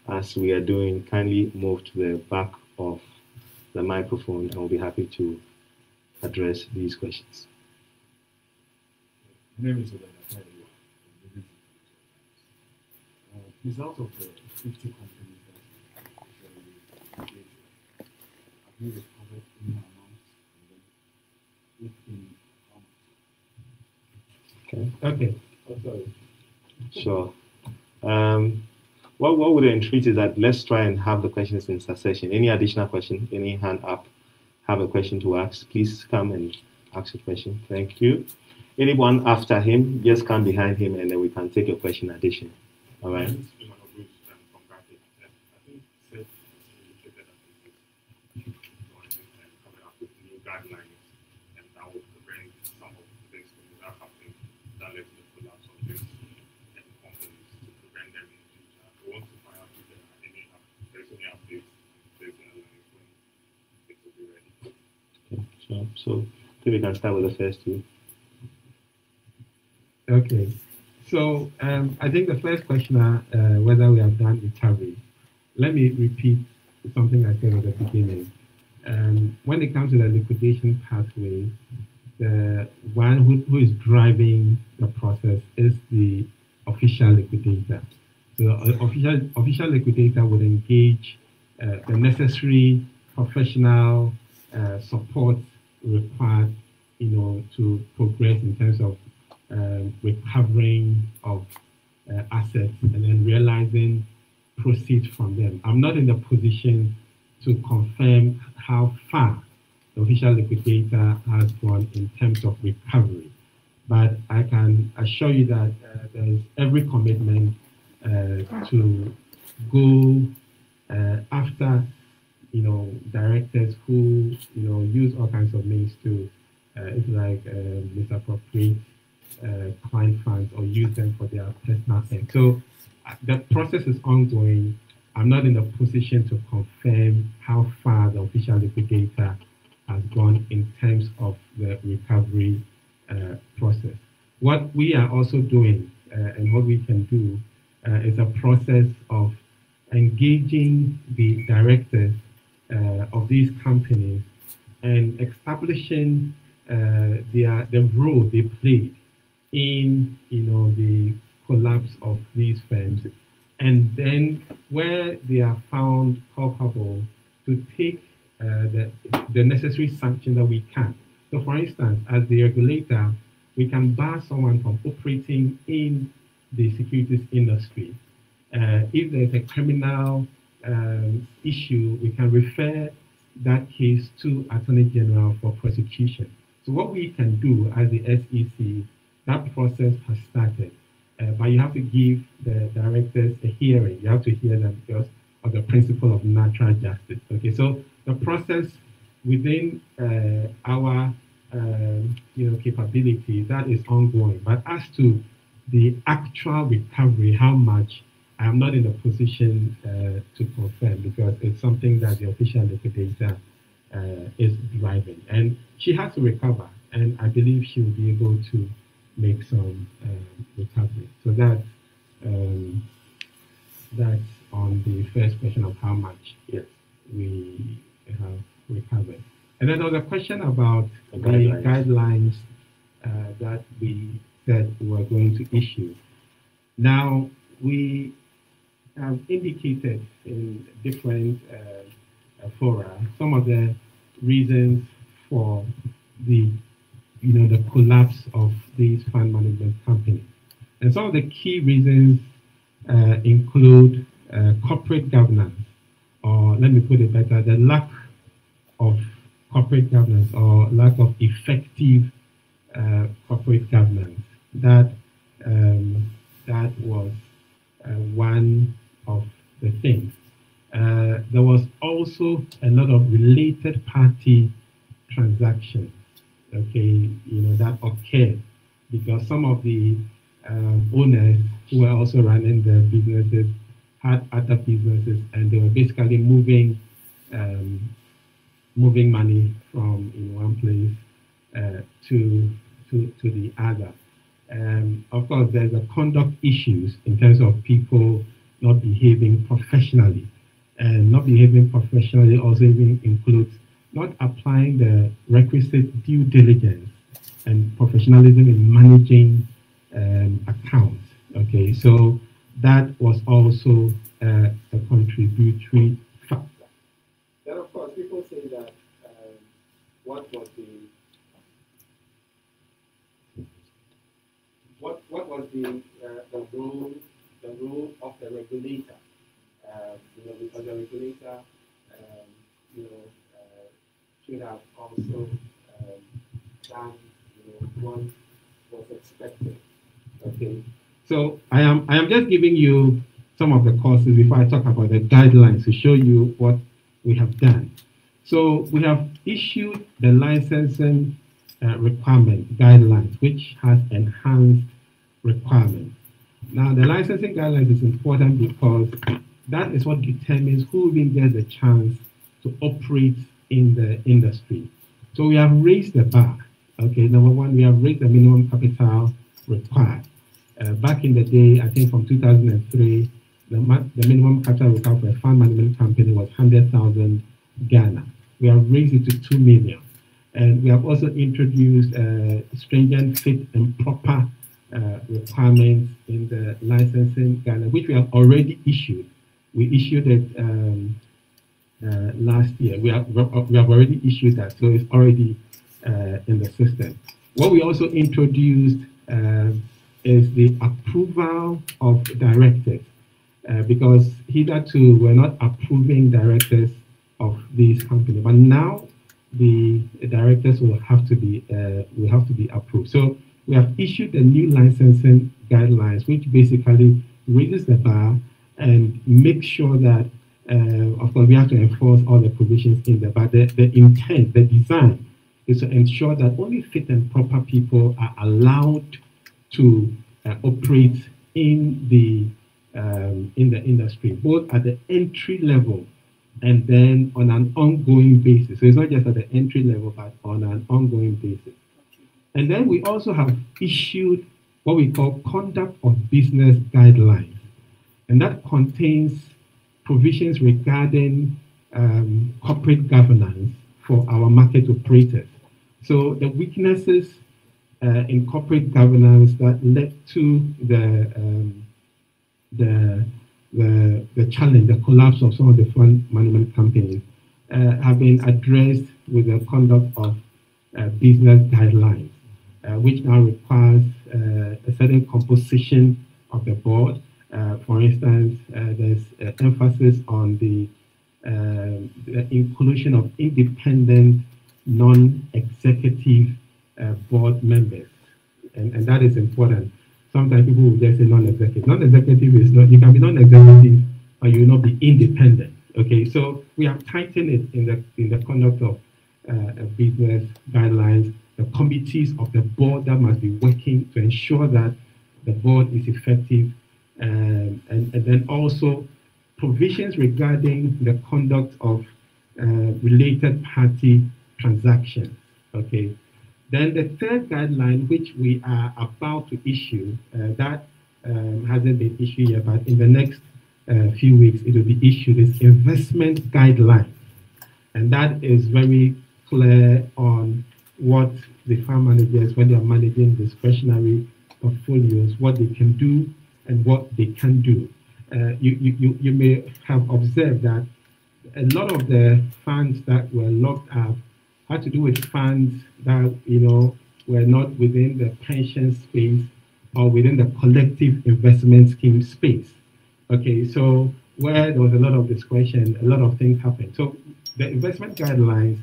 as we are doing, kindly move to the back of the microphone, and we'll be happy to address these questions. My name is result of the 50 companies that have you recovered any amount, and then if in how much? Okay. Oh, sorry. Sure. What would entreat is that let's try and have the questions in succession. Any additional question? Any hand up? Have a question to ask? Please come and ask a question. Thank you. Anyone after him, just come behind him, and then we can take a question addition. All right. So I think we can start with the first two. Okay. So I think the first questioner, whether we have done recovery. Let me repeat something I said at the beginning. When it comes to the liquidation pathway, the one who is driving the process is the official liquidator. So the official liquidator would engage the necessary professional support required, to progress in terms of recovering of assets and then realizing proceeds from them. I'm not in the position to confirm how far the official liquidator has gone in terms of recovery, but I can assure you that there is every commitment to go after use all kinds of means to, if you like, misappropriate client funds or use them for their personal end. So the process is ongoing. I'm not in a position to confirm how far the official liquidator has gone in terms of the recovery process. What we are also doing and what we can do is a process of engaging the directors of these companies and establishing the role they played in the collapse of these firms, and then where they are found culpable, to take the necessary sanction that we can. So, for instance, as the regulator, we can bar someone from operating in the securities industry. If there's a criminal issue, we can refer that case to Attorney General for prosecution. So what we can do as the SEC, that process has started, but you have to give the directors a hearing. You have to hear them because of the principle of natural justice. Okay, so the process within our capability, that is ongoing. But as to the actual recovery, how much, I am not in a position to confirm, because it's something that the official liquidator is driving. And she has to recover, and I believe she will be able to make some recovery. So that's on the first question of how much we have recovered. And then there was a question about the guidelines that we said we were going to issue. Now, we have indicated in different fora some of the reasons for the collapse of these fund management companies. And some of the key reasons include corporate governance, or let me put it better, the lack of corporate governance or lack of effective corporate governance. That was one of the things. There was also a lot of related party transactions, okay, that occurred because some of the owners who were also running the businesses had other businesses, and they were basically moving money from one place to the other. Of course, there's a conduct issues in terms of people not behaving professionally. And not behaving professionally also even includes not applying the requisite due diligence and professionalism in managing accounts. Okay, so that was also a contributory factor. Then, of course, people say that what was the role of the regulator? Because the regulator, should have also done what was expected. Okay. So I am just giving you some of the causes before I talk about the guidelines to show you what we have done. So we have issued the licensing requirement guidelines, which has enhanced requirements. Now, the licensing guidelines is important because that is what determines who even gets the chance to operate in the industry. So we have raised the bar. Okay, number one, we have raised the minimum capital required. Back in the day, I think from 2003, the minimum capital required for a fund management company was 100,000 Ghana. We have raised it to 2 million. And we have also introduced stringent fit and proper requirements in the licensing guidelines, which we have already issued. We issued it last year. We have already issued that, so it's already in the system. What we also introduced is the approval of directors, because hitherto we're not approving directors of these companies, but now the directors will have to be approved. So we have issued a new licensing guidelines, which basically raises the bar and make sure that Of course, we have to enforce all the provisions in there, but the intent, the design, is to ensure that only fit and proper people are allowed to operate in the industry, both at the entry level and then on an ongoing basis. So it's not just at the entry level, but on an ongoing basis. And then we also have issued what we call conduct of business guidelines, and that contains provisions regarding corporate governance for our market operators. So the weaknesses in corporate governance that led to the challenge, the collapse of some of the fund management companies, have been addressed with the conduct of business guidelines, which now requires a certain composition of the board. For instance, there's emphasis on the inclusion of independent, non-executive board members, and that is important. Sometimes people will just say non-executive. Non-executive is not, you can be non-executive, but you will not be independent. Okay, so we have tightened it in the conduct of business guidelines, the committees of the board that must be working to ensure that the board is effective, and then also provisions regarding the conduct of related party transactions. Okay. Then the third guideline, which we are about to issue, that hasn't been issued yet, but in the next few weeks it will be issued, is investment guidelines. And that is very clear on what the fund managers, when they are managing discretionary portfolios, what they can do and what they can do. You may have observed that a lot of the funds that were locked up had to do with funds that, you know, were not within the pension space or within the collective investment scheme space. Okay, so where there was a lot of discretion, a lot of things happened. So the investment guidelines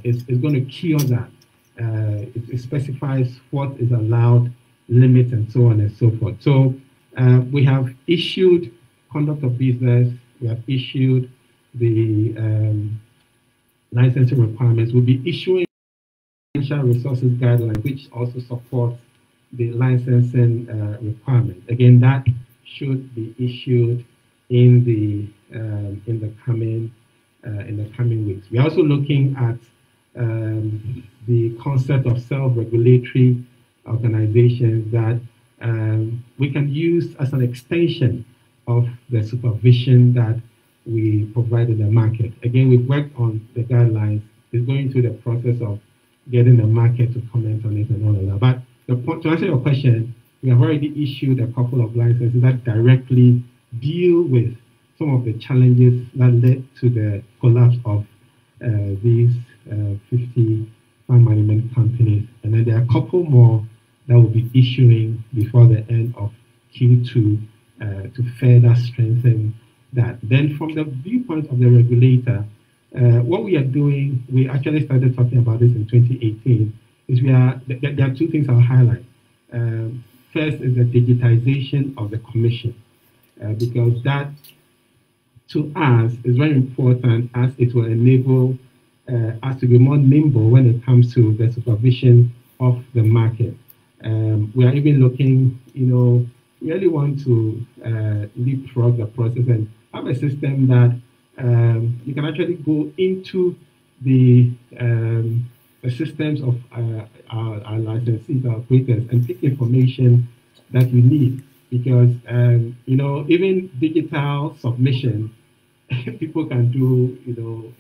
is going to cure that. It specifies what is allowed, limits, and so on and so forth. So we have issued conduct of business, we have issued the licensing requirements. We'll be issuing financial resources guidelines, which also supports the licensing requirement. Again, that should be issued in the coming weeks. We're also looking at the concept of self-regulatory organizations that we can use as an extension of the supervision that we provide in the market. Again, we've worked on the guidelines. It's going through the process of getting the market to comment on it and all of that. But to answer your question, we have already issued a couple of licenses that directly deal with some of the challenges that led to the collapse of these 50 fund management companies. And then there are a couple more that will be issuing before the end of Q2 to further strengthen that. Then from the viewpoint of the regulator, what we are doing, we actually started talking about this in 2018, is there are two things I'll highlight. First is the digitization of the commission, because that, to us, is very important, as it will enable us to be more nimble when it comes to the supervision of the market. We are even looking, we really want to leapfrog the process and have a system that you can actually go into the systems of our licensees, our operators, and take information that you need. Because, even digital submission, people can do,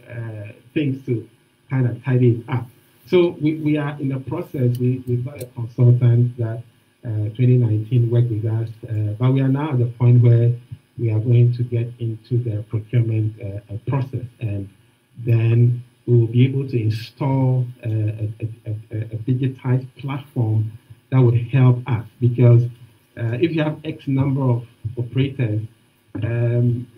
things to kind of tidy it up. So we are in the process. We've got a consultant that 2019 worked with us, but we are now at the point where we are going to get into the procurement process, and then we will be able to install a digitized platform that would help us. Because if you have X number of operators,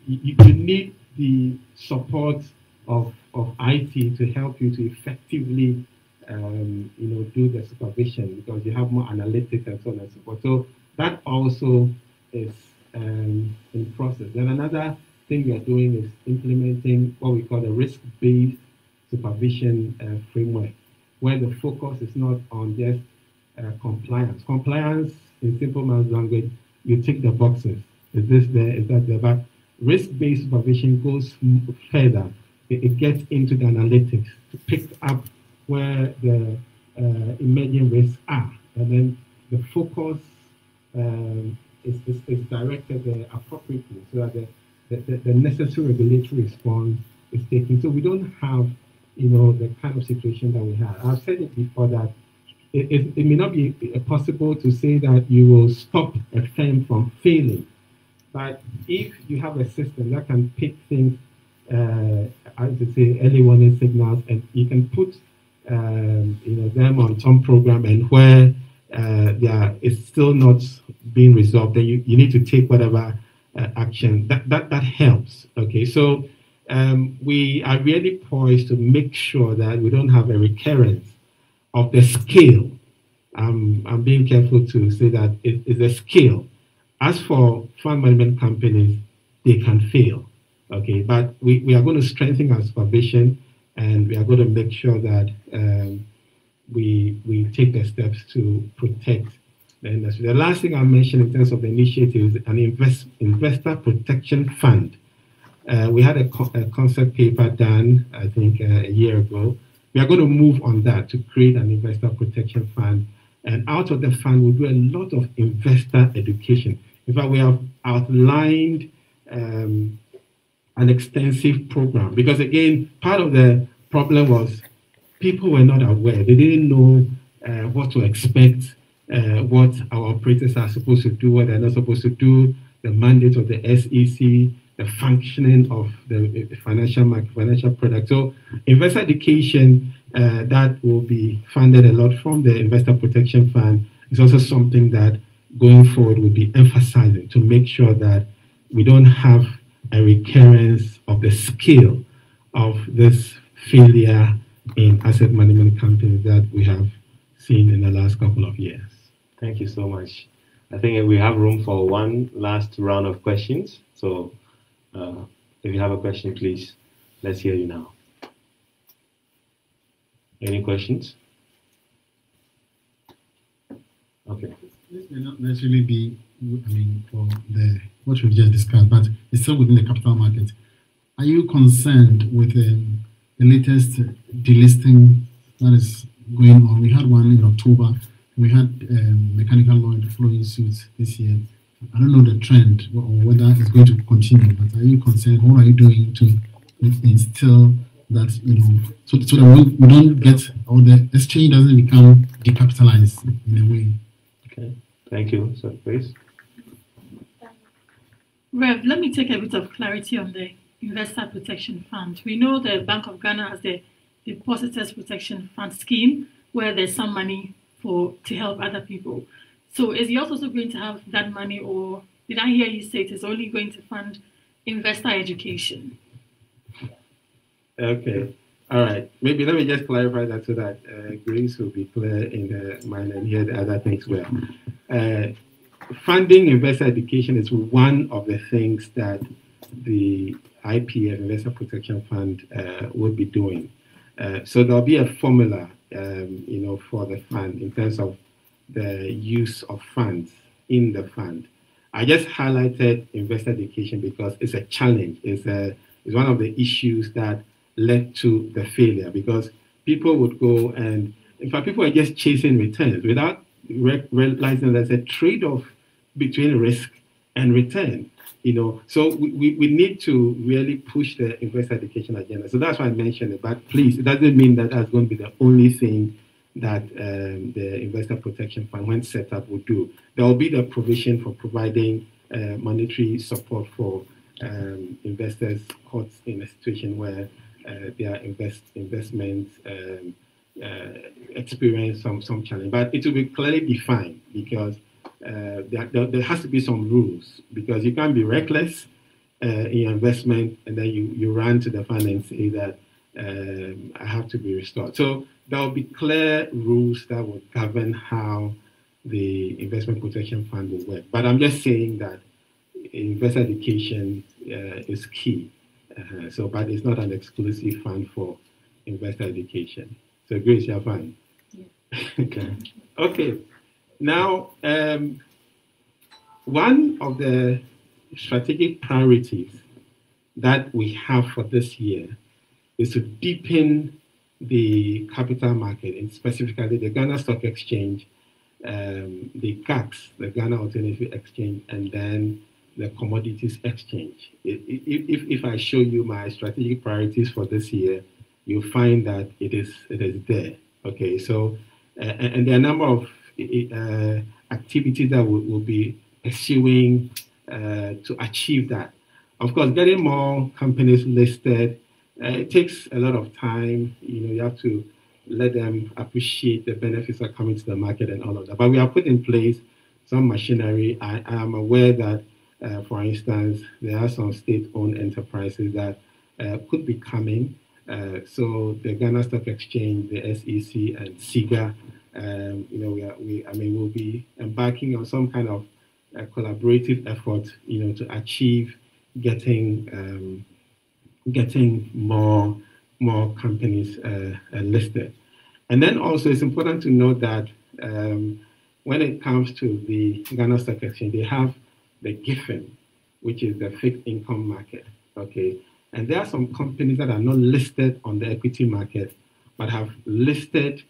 you need the support of IT to help you to effectively do the supervision, because you have more analytics and so on and so forth. So that also is in process. Then another thing we are doing is implementing what we call the risk-based supervision framework, where the focus is not on just compliance. Compliance, in simple man's language, you tick the boxes. Is this there? Is that there? But risk-based supervision goes further. It gets into the analytics to pick up where the emerging risks are, and then the focus is directed appropriately so that the necessary regulatory response is taken. So we don't have, the kind of situation that we have. I've said it before that it may not be possible to say that you will stop a firm from failing, but if you have a system that can pick things, I would say early warning signals, and you can put them on some program, and where it's still not being resolved, then you need to take whatever action that helps. Okay, so we are really poised to make sure that we don't have a recurrence of the scale. I'm being careful to say that it is a scale. As for fund management companies, they can fail. Okay, but we are going to strengthen our supervision, and we are going to make sure that we take the steps to protect the industry. The last thing I mentioned in terms of the initiative is an investor protection fund. We had a concept paper done, I think, a year ago. We are going to move on that to create an investor protection fund. And out of the fund, we'll do a lot of investor education. In fact, we have outlined an extensive program, because again, part of the problem was people were not aware. They didn't know what to expect, what our operators are supposed to do, what they're not supposed to do, the mandate of the SEC, the functioning of the financial product. So investor education that will be funded a lot from the Investor Protection Fund is also something that going forward will be emphasizing to make sure that we don't have a recurrence of the scale of this failure in asset management companies that we have seen in the last couple of years. Thank you so much. I think we have room for one last round of questions. So if you have a question, please, let's hear you now. Any questions? Okay. This may not necessarily be, for what we've just discussed, but it's still within the capital market. Are you concerned with the latest delisting that is going on? We had one in October. We had mechanical law following suit this year. I don't know the trend or whether it's going to continue, but are you concerned? What are you doing to instill that, so that we don't get, or the exchange doesn't become decapitalized in a way? Okay, thank you. So, please. Rev, let me take a bit of clarity on the Investor Protection Fund. We know the Bank of Ghana has the Depositors Protection Fund scheme, where there's some money to help other people. So is yours also going to have that money, or did I hear you say it is only going to fund investor education? Okay, all right. Maybe let me just clarify that so that Grace will be clear in the mind and hear the other things well. Funding investor education is one of the things that the IPF, Investor Protection Fund, will be doing. So there'll be a formula, for the fund in terms of the use of funds in the fund. I just highlighted investor education because it's a challenge. It's one of the issues that led to the failure, because people would go and, in fact, people are just chasing returns without realizing there's a trade-off between risk and return. So we need to really push the investor education agenda. So that's why I mentioned it. But please, it doesn't mean that that's going to be the only thing that the Investor Protection Fund, when set up, will do. There will be the provision for providing monetary support for investors caught in a situation where their investments experience some challenge. But it will be clearly defined, because there has to be some rules, because you can't be reckless in your investment and then you run to the fund and say that I have to be restored. So there will be clear rules that will govern how the Investment Protection Fund will work. But I'm just saying that investor education is key. So, but it's not an exclusive fund for investor education. So, Grace, you're fine. Okay. Okay. Now, one of the strategic priorities that we have for this year is to deepen the capital market, and specifically the Ghana Stock Exchange, the GAX, the Ghana Alternative Exchange, and then the Commodities Exchange. If I show you my strategic priorities for this year, you'll find that it is there. Okay, so and there are a number of activities that we'll be pursuing to achieve that. Of course, getting more companies listed, it takes a lot of time. You have to let them appreciate the benefits that are coming to the market and all of that. But we have put in place some machinery. I am aware that, for instance, there are some state-owned enterprises that could be coming. So the Ghana Stock Exchange, the SEC, and SIGA, we'll be embarking on some kind of collaborative effort, to achieve getting more companies listed. And then also it's important to note that when it comes to the Ghana Stock Exchange, they have the GIFIN, which is the fixed income market. Okay, and there are some companies that are not listed on the equity market, but have listed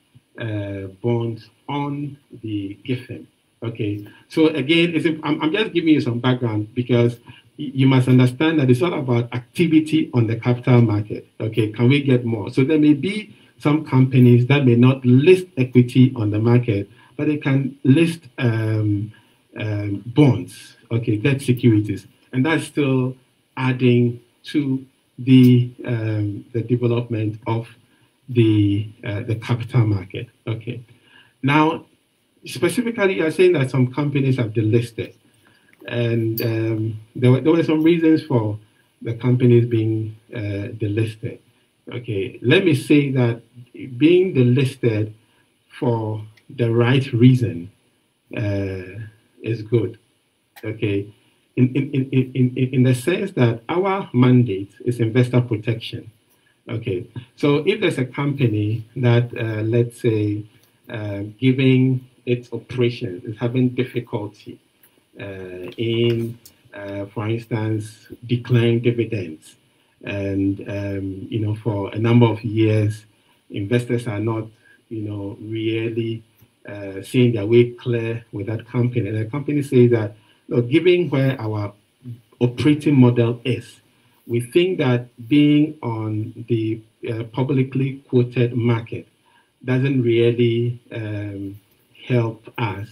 bonds on the GIFIN. Okay, so again, I'm just giving you some background because you must understand that it's all about activity on the capital market. Okay, can we get more? So there may be some companies that may not list equity on the market, but they can list bonds, okay, debt securities, and that's still adding to the development of the capital market. Okay, now specifically, you're saying that some companies have delisted. And there were some reasons for the companies being delisted. Okay, let me say that being delisted for the right reason is good. Okay, in the sense that our mandate is investor protection. Okay, so if there's a company that, let's say, giving its operations is having difficulty in, for instance, declaring dividends, and for a number of years, investors are not, really seeing their way clear with that company. And the company says that, look, given where our operating model is, we think that being on the publicly quoted market doesn't really help us.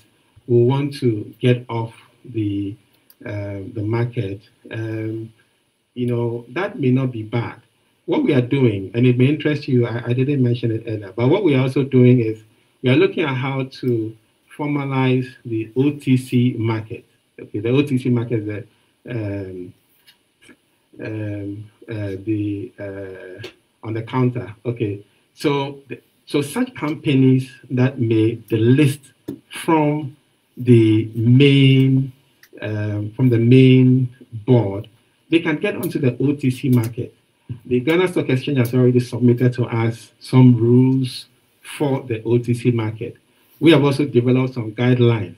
We want to get off the market. That may not be bad. What we are doing, and it may interest you, I didn't mention it earlier, but what we are also doing is we are looking at how to formalize the OTC market. Okay, the OTC market is on the counter. Okay, so such companies that may delist from the main board, they can get onto the OTC market. The Ghana Stock Exchange has already submitted to us some rules for the OTC market. We have also developed some guidelines.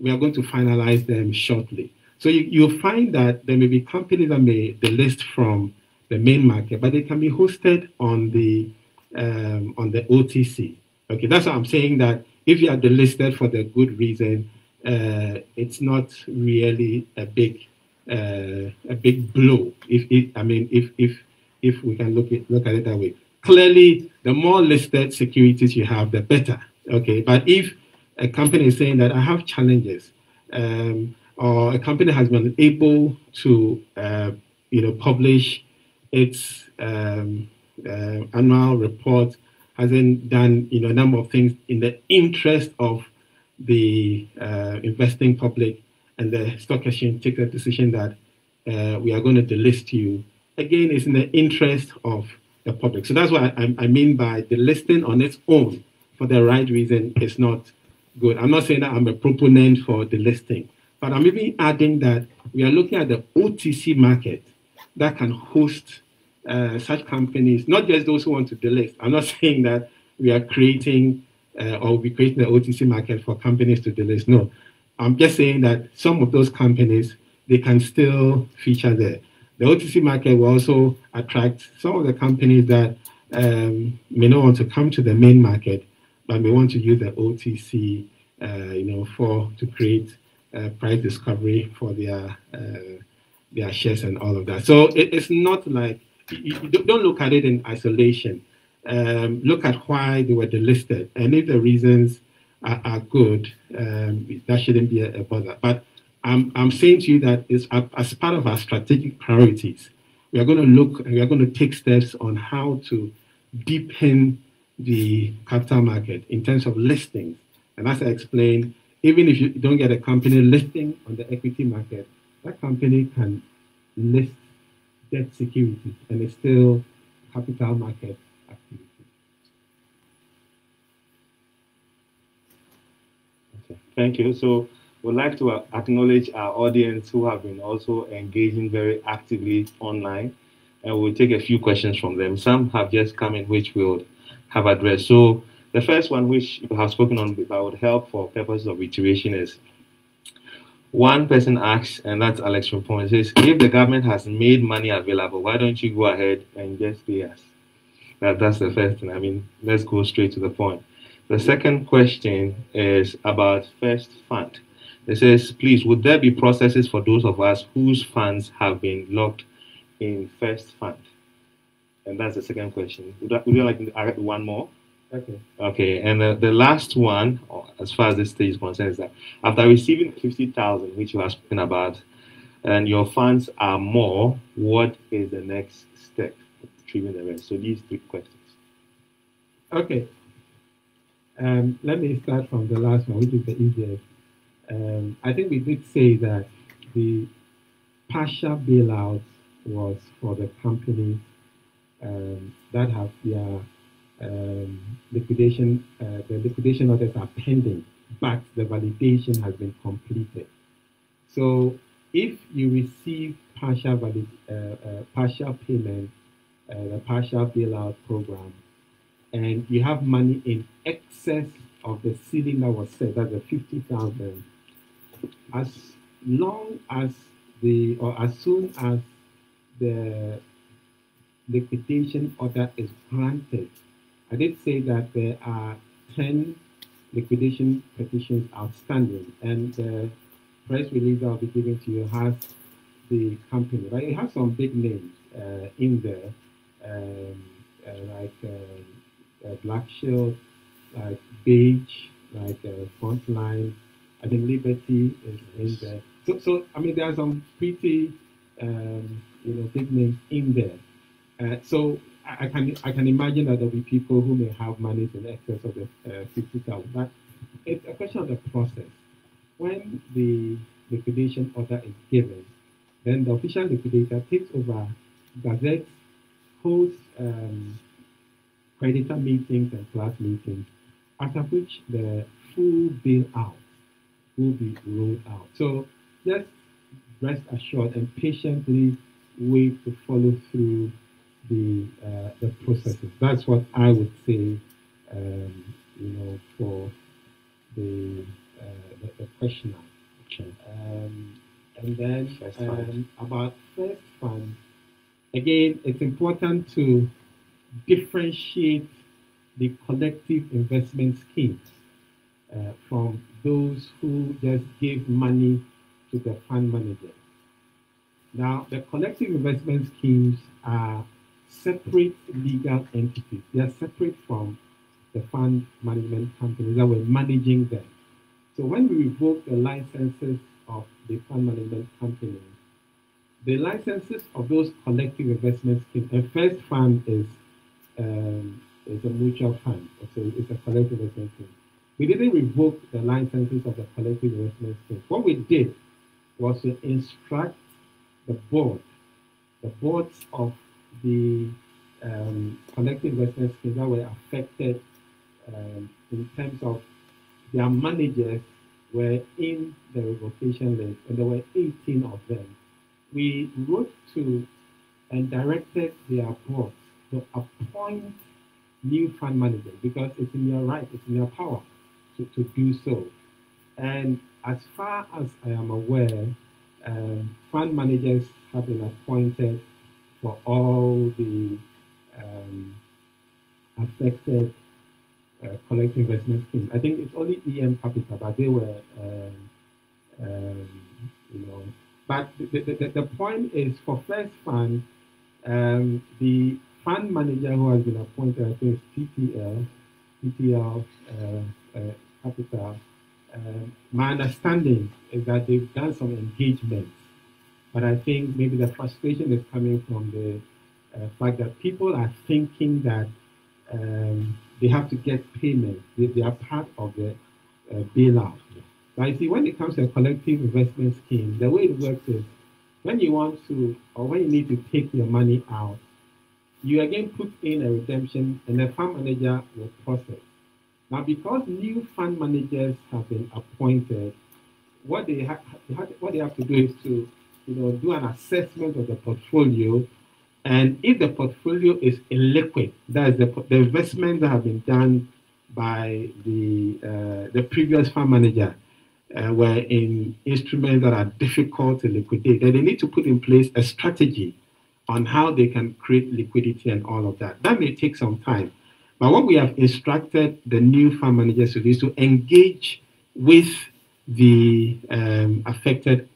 We are going to finalize them shortly. So you'll find that there may be companies that may delist from the main market, but they can be hosted on the OTC. Okay, that's why I'm saying that if you are delisted for the good reason, it's not really a big blow. If we can look at it that way. Clearly, the more listed securities you have, the better. Okay, but if a company is saying that I have challenges, or a company has been able to, publish its annual report, hasn't done, a number of things in the interest of the investing public, and the stock exchange takes a decision that we are going to delist you. Again, it's in the interest of the public. So that's what I mean by delisting on its own for the right reason is not good. I'm not saying that I'm a proponent for delisting, but I'm even adding that we are looking at the OTC market that can host such companies, not just those who want to delist. I'm not saying that we are creating or we're creating the OTC market for companies to delist. No, I'm just saying that some of those companies, they can still feature there. The OTC market will also attract some of the companies that may not want to come to the main market, but may want to use the OTC, to create price discovery for their shares and all of that. So it's not like you don't look at it in isolation. Look at why they were delisted, and if the reasons are good, that shouldn't be a bother. But I'm saying to you that it's as part of our strategic priorities, we are going to look and we are going to take steps on how to deepen the capital market in terms of listings. And as I explained, even if you don't get a company listing on the equity market, that company can list debt securities and it's still capital market activity. Okay, thank you. So we'd like to acknowledge our audience who have been also engaging very actively online, and we'll take a few questions from them. Some have just come in, which we'll have addressed. So the first one, which you have spoken on, but would help for purposes of iteration, is one person asks, and that's Alex from Point, says, if the government has made money available, why don't you go ahead and just pay us? That's the first thing. I mean, let's go straight to the point. The second question is about First Fund. It says, please, would there be processes for those of us whose funds have been locked in First Fund? And that's the second question. Would you like to add one more? Okay. Okay, and the last one, as far as this stage is concerned, is that after receiving 50,000, which you have spoken about, and your funds are more, what is the next step for retrieving the rest? So these three questions. Okay. Let me start from the last one, which is the easiest. I think we did say that the partial bailout was for the companies that have their liquidation, the liquidation orders are pending, but the validation has been completed. So if you receive partial payment, the partial bailout program, and you have money in excess of the ceiling that was set, that's the 50,000, as long as as soon as the liquidation order is granted, I did say that there are 10 liquidation petitions outstanding, and the press release I'll be giving to you has the company, right? It has some big names in there, like Black Shield, like Beige, like Frontline. I think Liberty is in there. So I mean, there are some pretty big names in there. So I can imagine that there'll be people who may have money in excess of the 50,000. But it's a question of the process. When the liquidation order is given, then the official liquidator takes over, gazettes, hosts creditor meetings and class meetings, after which the full bailout will be rolled out. So just rest assured and patiently wait to follow through the processes. That's what I would say, for the questioner. Okay. And then about First Fund, again, it's important to differentiate the collective investment schemes from those who just give money to the fund manager. Now, the collective investment schemes are separate legal entities. They are separate from the fund management companies that were managing them. So when we revoke the licenses of the fund management companies, the licenses of those collective investment schemes, and First Fund is a mutual fund, so it's a collective investment scheme. We didn't revoke the licenses of the collective investment scheme. What we did was to instruct the boards of the collective investment schemes that were affected in terms of their managers were in the revocation list, and there were 18 of them. We wrote to and directed their boards to appoint new fund managers because it's in your right, it's in your power to do so. And as far as I am aware, fund managers have been appointed for all the affected collective investment schemes. I think it's only EM Capital, but they were, But the point is for first fund, the fund manager who has been appointed, I think, is TTL Capital. My understanding is that they've done some engagements, but I think maybe the frustration is coming from the fact that people are thinking that they have to get payment. They are part of the bailout. But you see, when it comes to a collective investment scheme, the way it works is when you want to, or when you need to take your money out, you again put in a redemption and the fund manager will process. Now, because new fund managers have been appointed, what they have to do is to do an assessment of the portfolio, and if the portfolio is illiquid, that is the investments that have been done by the previous fund manager were in instruments that are difficult to liquidate, then they need to put in place a strategy on how they can create liquidity and all of that. That may take some time. But what we have instructed the new fund managers to do is to engage with the affected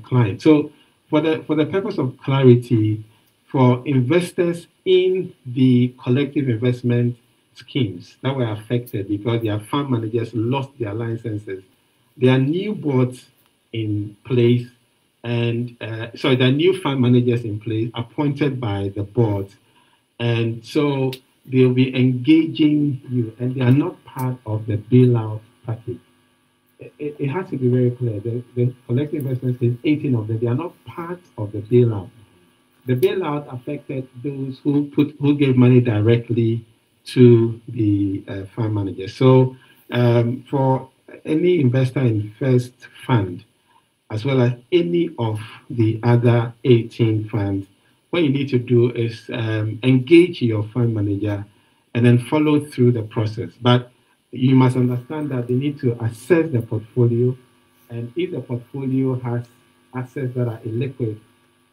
client. So for the purpose of clarity, for investors in the collective investment schemes that were affected because their fund managers lost their licenses, there are new boards in place and there are new fund managers in place appointed by the board. And so they'll be engaging you, and they are not part of the bailout package. It has to be very clear. The collective investment is 18 of them. They are not part of the bailout. The bailout affected those who gave money directly to the fund manager. So for any investor in first fund, as well as any of the other 18 funds, what you need to do is engage your fund manager and then follow through the process. But you must understand that they need to assess the portfolio, and if the portfolio has assets that are illiquid,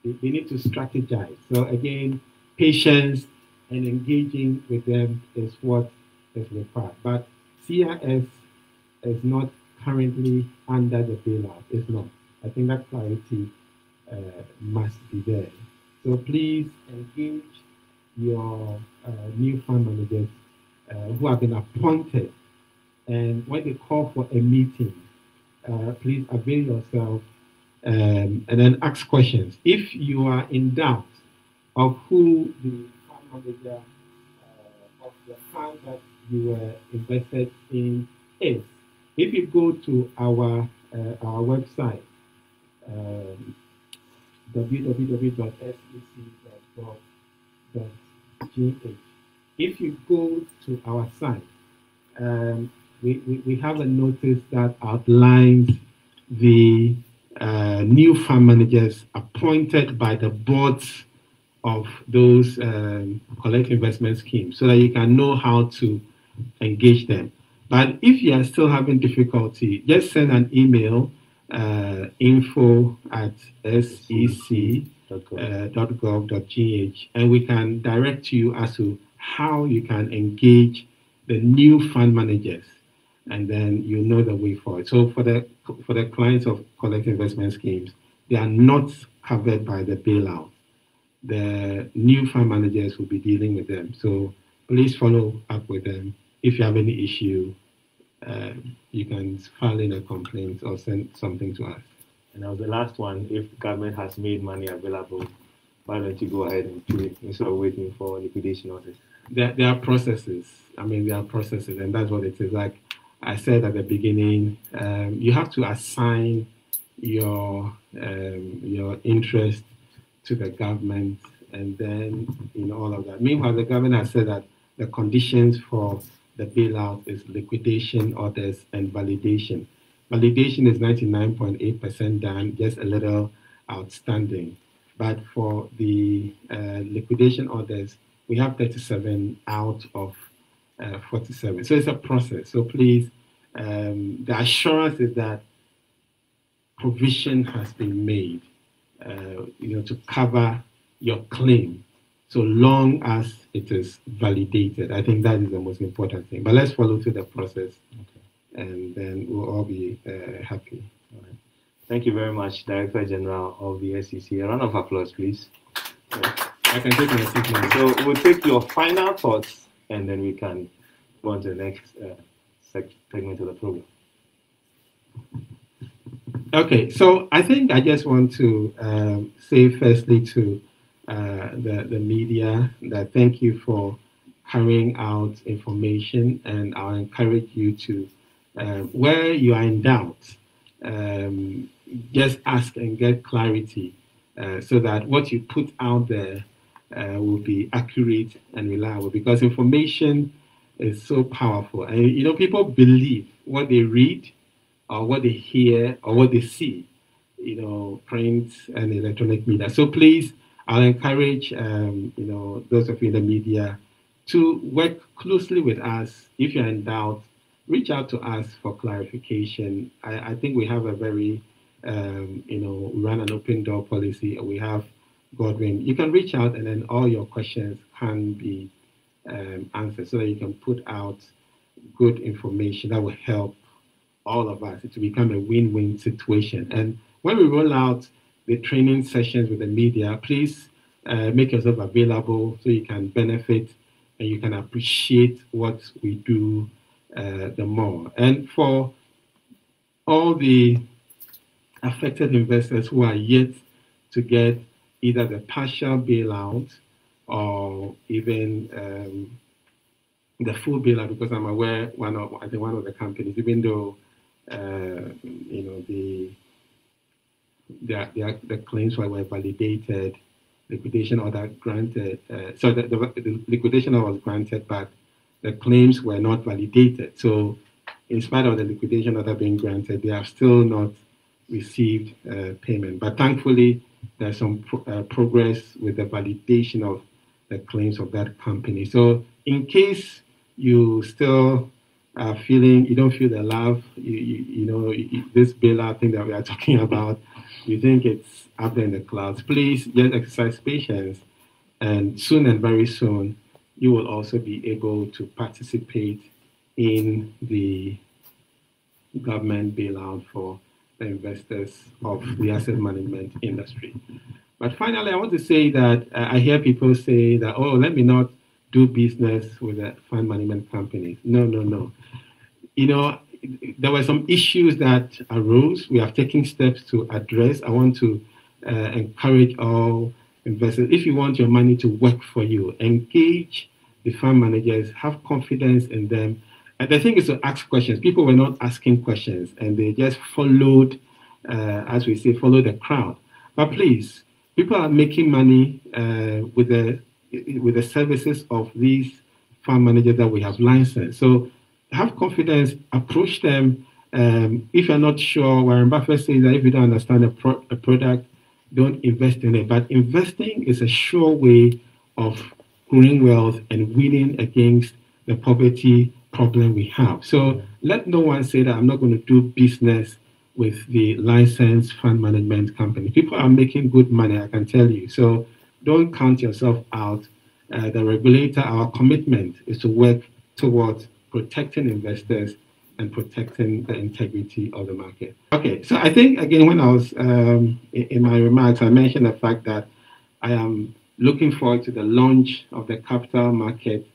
they need to strategize. So again, patience and engaging with them is what is required. But CRS is not currently under the bailout. It's not. I think that clarity must be there. So please engage your new fund managers who have been appointed. And when they call for a meeting, please avail yourself and then ask questions. If you are in doubt of who the fund manager of the fund that you were invested in is, if you go to our website, www.sec.gov.gh. If you go to our site, we have a notice that outlines the new fund managers appointed by the boards of those collective investment schemes so that you can know how to engage them. But if you are still having difficulty, just send an email, info@sec.gov.gh, and we can direct you as to how you can engage the new fund managers, and then you know the way forward. So for the clients of collective investment schemes, they are not covered by the bailout. The new fund managers will be dealing with them. So please follow up with them. If you have any issue, you can file in a complaint or send something to us. And now the last one, if government has made money available, why don't you go ahead and do it instead of waiting for liquidation notice? There are processes. There are processes, and that's what it is. Like I said at the beginning, you have to assign your interest to the government, and then all of that. Meanwhile, the government has said that the conditions for the bailout is liquidation orders and validation. Validation is 99.8% done, just a little outstanding. but for the liquidation orders, we have 37 out of 47. So it's a process. So please, the assurance is that provision has been made, to cover your claim, so long as it is validated. I think that is the most important thing. But let's follow through the process, and then we'll all be happy. All right. Thank you very much, Director General of the SEC. A round of applause, please. I can take my seat now. So we'll take your final thoughts, and then we can go on to the next segment of the program. Okay, so I think I just want to say firstly to the media that thank you for carrying out information, and I'll encourage you to, where you are in doubt, just ask and get clarity so that what you put out there will be accurate and reliable, because information is so powerful. And people believe what they read or what they hear or what they see, print and electronic media. So please, I'll encourage those of you in the media to work closely with us. If you're in doubt, reach out to us for clarification. I think we have a very we run an open door policy. We have Godwin. You can reach out, and then all your questions can be answered, so that you can put out good information that will help all of us to become a win-win situation. And when we roll out the training sessions with the media, please make yourself available so you can benefit and you can appreciate what we do the more. And for all the affected investors who are yet to get either the partial bailout or even the full bailout, because I'm aware one of the companies, even though the claims were validated, liquidation order granted. So the liquidation order was granted, but the claims were not validated. So in spite of the liquidation order being granted, they have still not received payment. But thankfully, there's some progress with the validation of the claims of that company. So in case you still are feeling, you don't feel the love, this bailout thing that we are talking about, you think it's up there in the clouds, please just exercise patience, and soon and very soon, you will also be able to participate in the government bailout for the investors of the asset management industry. But finally, I want to say that I hear people say that, oh, let me not do business with the fund management companies. No. There were some issues that arose. We have taken steps to address. I want to encourage all investors, if you want your money to work for you, engage the fund managers, have confidence in them. And the thing is to ask questions. People were not asking questions, and they just followed, as we say, follow the crowd. But please, people are making money with the services of these fund managers that we have licensed. So have confidence, approach them. If you're not sure, Warren Buffett says that if you don't understand a product, don't invest in it. But investing is a sure way of growing wealth and winning against the poverty problem we have. So let no one say that I'm not going to do business with the licensed fund management company. People are making good money, I can tell you. So don't count yourself out. The regulator, our commitment is to work towards protecting investors and protecting the integrity of the market. Okay, so I think, again, when I was in my remarks, I mentioned the fact that I am looking forward to the launch of the capital market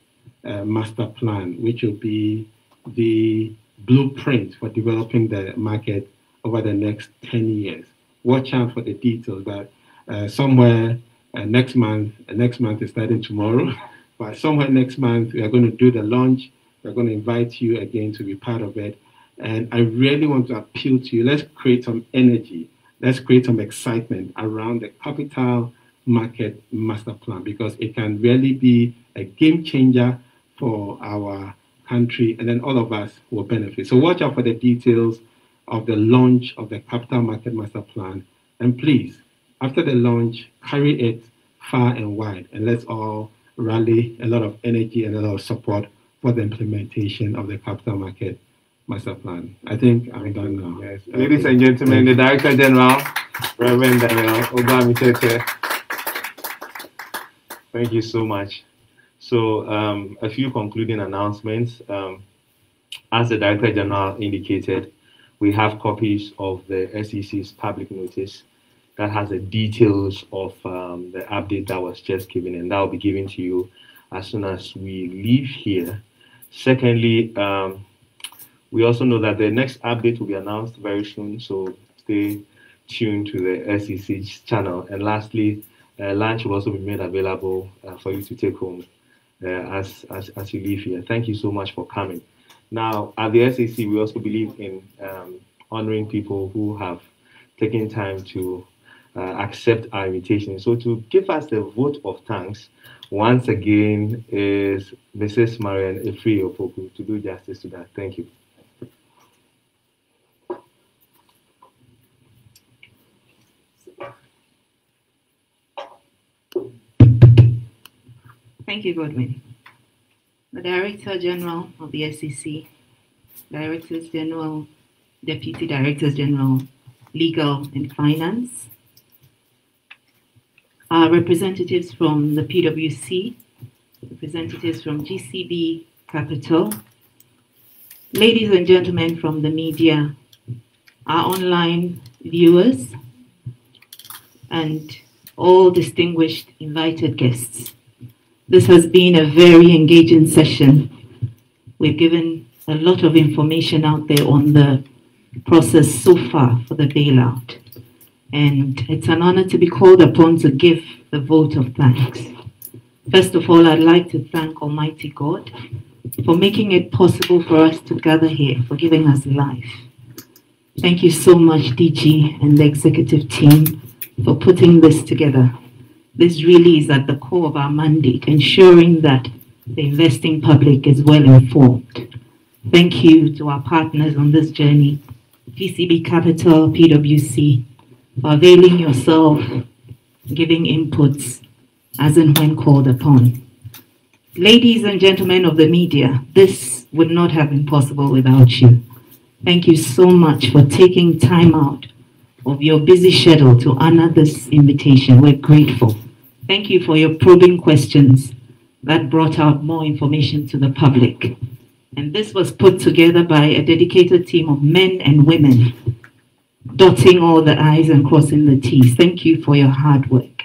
master plan, which will be the blueprint for developing the market over the next 10 years. Watch out for the details, but somewhere next month is starting tomorrow, but somewhere next month we are going to do the launch. We're going to invite you again to be part of it. And I really want to appeal to you. Let's create some energy. Let's create some excitement around the capital market master plan, because it can really be a game changer for our country, and then all of us will benefit. So watch out for the details of the launch of the capital market master plan. And please, after the launch, carry it far and wide, and let's all rally a lot of energy and a lot of support for the implementation of the capital market master plan. I think I'm done now. Yes. Ladies and gentlemen, the Director General, Reverend Daniel Ogbamitete. Thank you so much. So a few concluding announcements. As the Director General indicated, we have copies of the SEC's public notice that has the details of the update that was just given, and that will be given to you as soon as we leave here. Secondly, we also know that the next update will be announced very soon, so stay tuned to the SEC's channel. And lastly, lunch will also be made available for you to take home as you leave here. Thank you so much for coming. Now, at the SEC, we also believe in honoring people who have taken time to accept our invitation. So to give us the vote of thanks, once again, is Mrs. Marian Efriopoku to do justice to that. Thank you. Thank you, Godwin. The Director General of the SEC, Directors General, Deputy Directors General, Legal and Finance, representatives from the PwC, representatives from GCB Capital, ladies and gentlemen from the media, our online viewers, and all distinguished invited guests. This has been a very engaging session. We've given a lot of information out there on the process so far for the bailout. And it's an honor to be called upon to give the vote of thanks. First of all, I'd like to thank Almighty God for making it possible for us to gather here, for giving us life. Thank you so much, DG and the executive team, for putting this together. This really is at the core of our mandate, ensuring that the investing public is well informed. Thank you to our partners on this journey, GCB Capital, PwC, for availing yourself, giving inputs as and when called upon. Ladies and gentlemen of the media, this would not have been possible without you. Thank you so much for taking time out of your busy schedule to honor this invitation. We're grateful. Thank you for your probing questions that brought out more information to the public. And this was put together by a dedicated team of men and women, dotting all the I's and crossing the T's. Thank you for your hard work.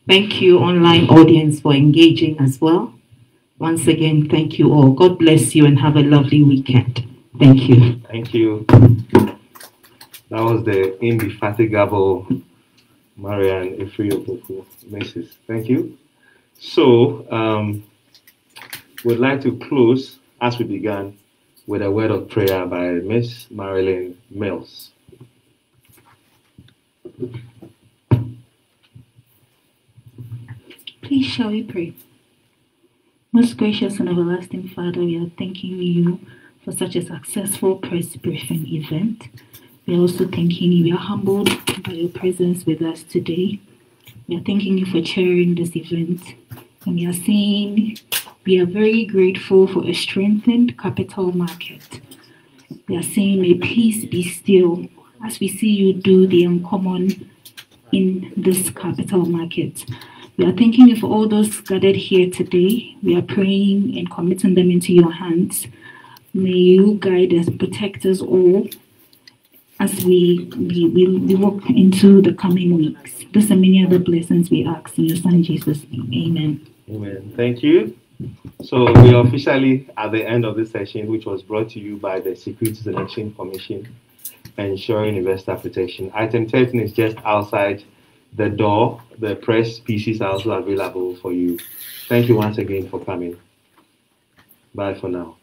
Thank you, online audience, for engaging as well. Once again, thank you all. God bless you and have a lovely weekend. Thank you. Thank you. That was the indefatigable Marian Efriopoku, Mrs. Thank you. So, we'd like to close, as we began, with a word of prayer by Miss Marilyn Mills. Please shall we pray. Most gracious and everlasting Father, we are thanking you for such a successful press briefing event. We are also thanking you. We are humbled by your presence with us today. We are thanking you for chairing this event. And we are saying we are very grateful for a strengthened capital market. We are saying may peace be still as we see you do the uncommon in this capital market. We are thanking you for all those gathered here today. We are praying and committing them into your hands. May you guide us, protect us all as we walk into the coming weeks. This and many other blessings we ask in your Son Jesus' name. Amen. Amen. Thank you. So we are officially at the end of this session, which was brought to you by the Securities and Exchange Commission, ensuring investor protection. Item 13 is just outside the door. The press PCs are also available for you. Thank you once again for coming. Bye for now.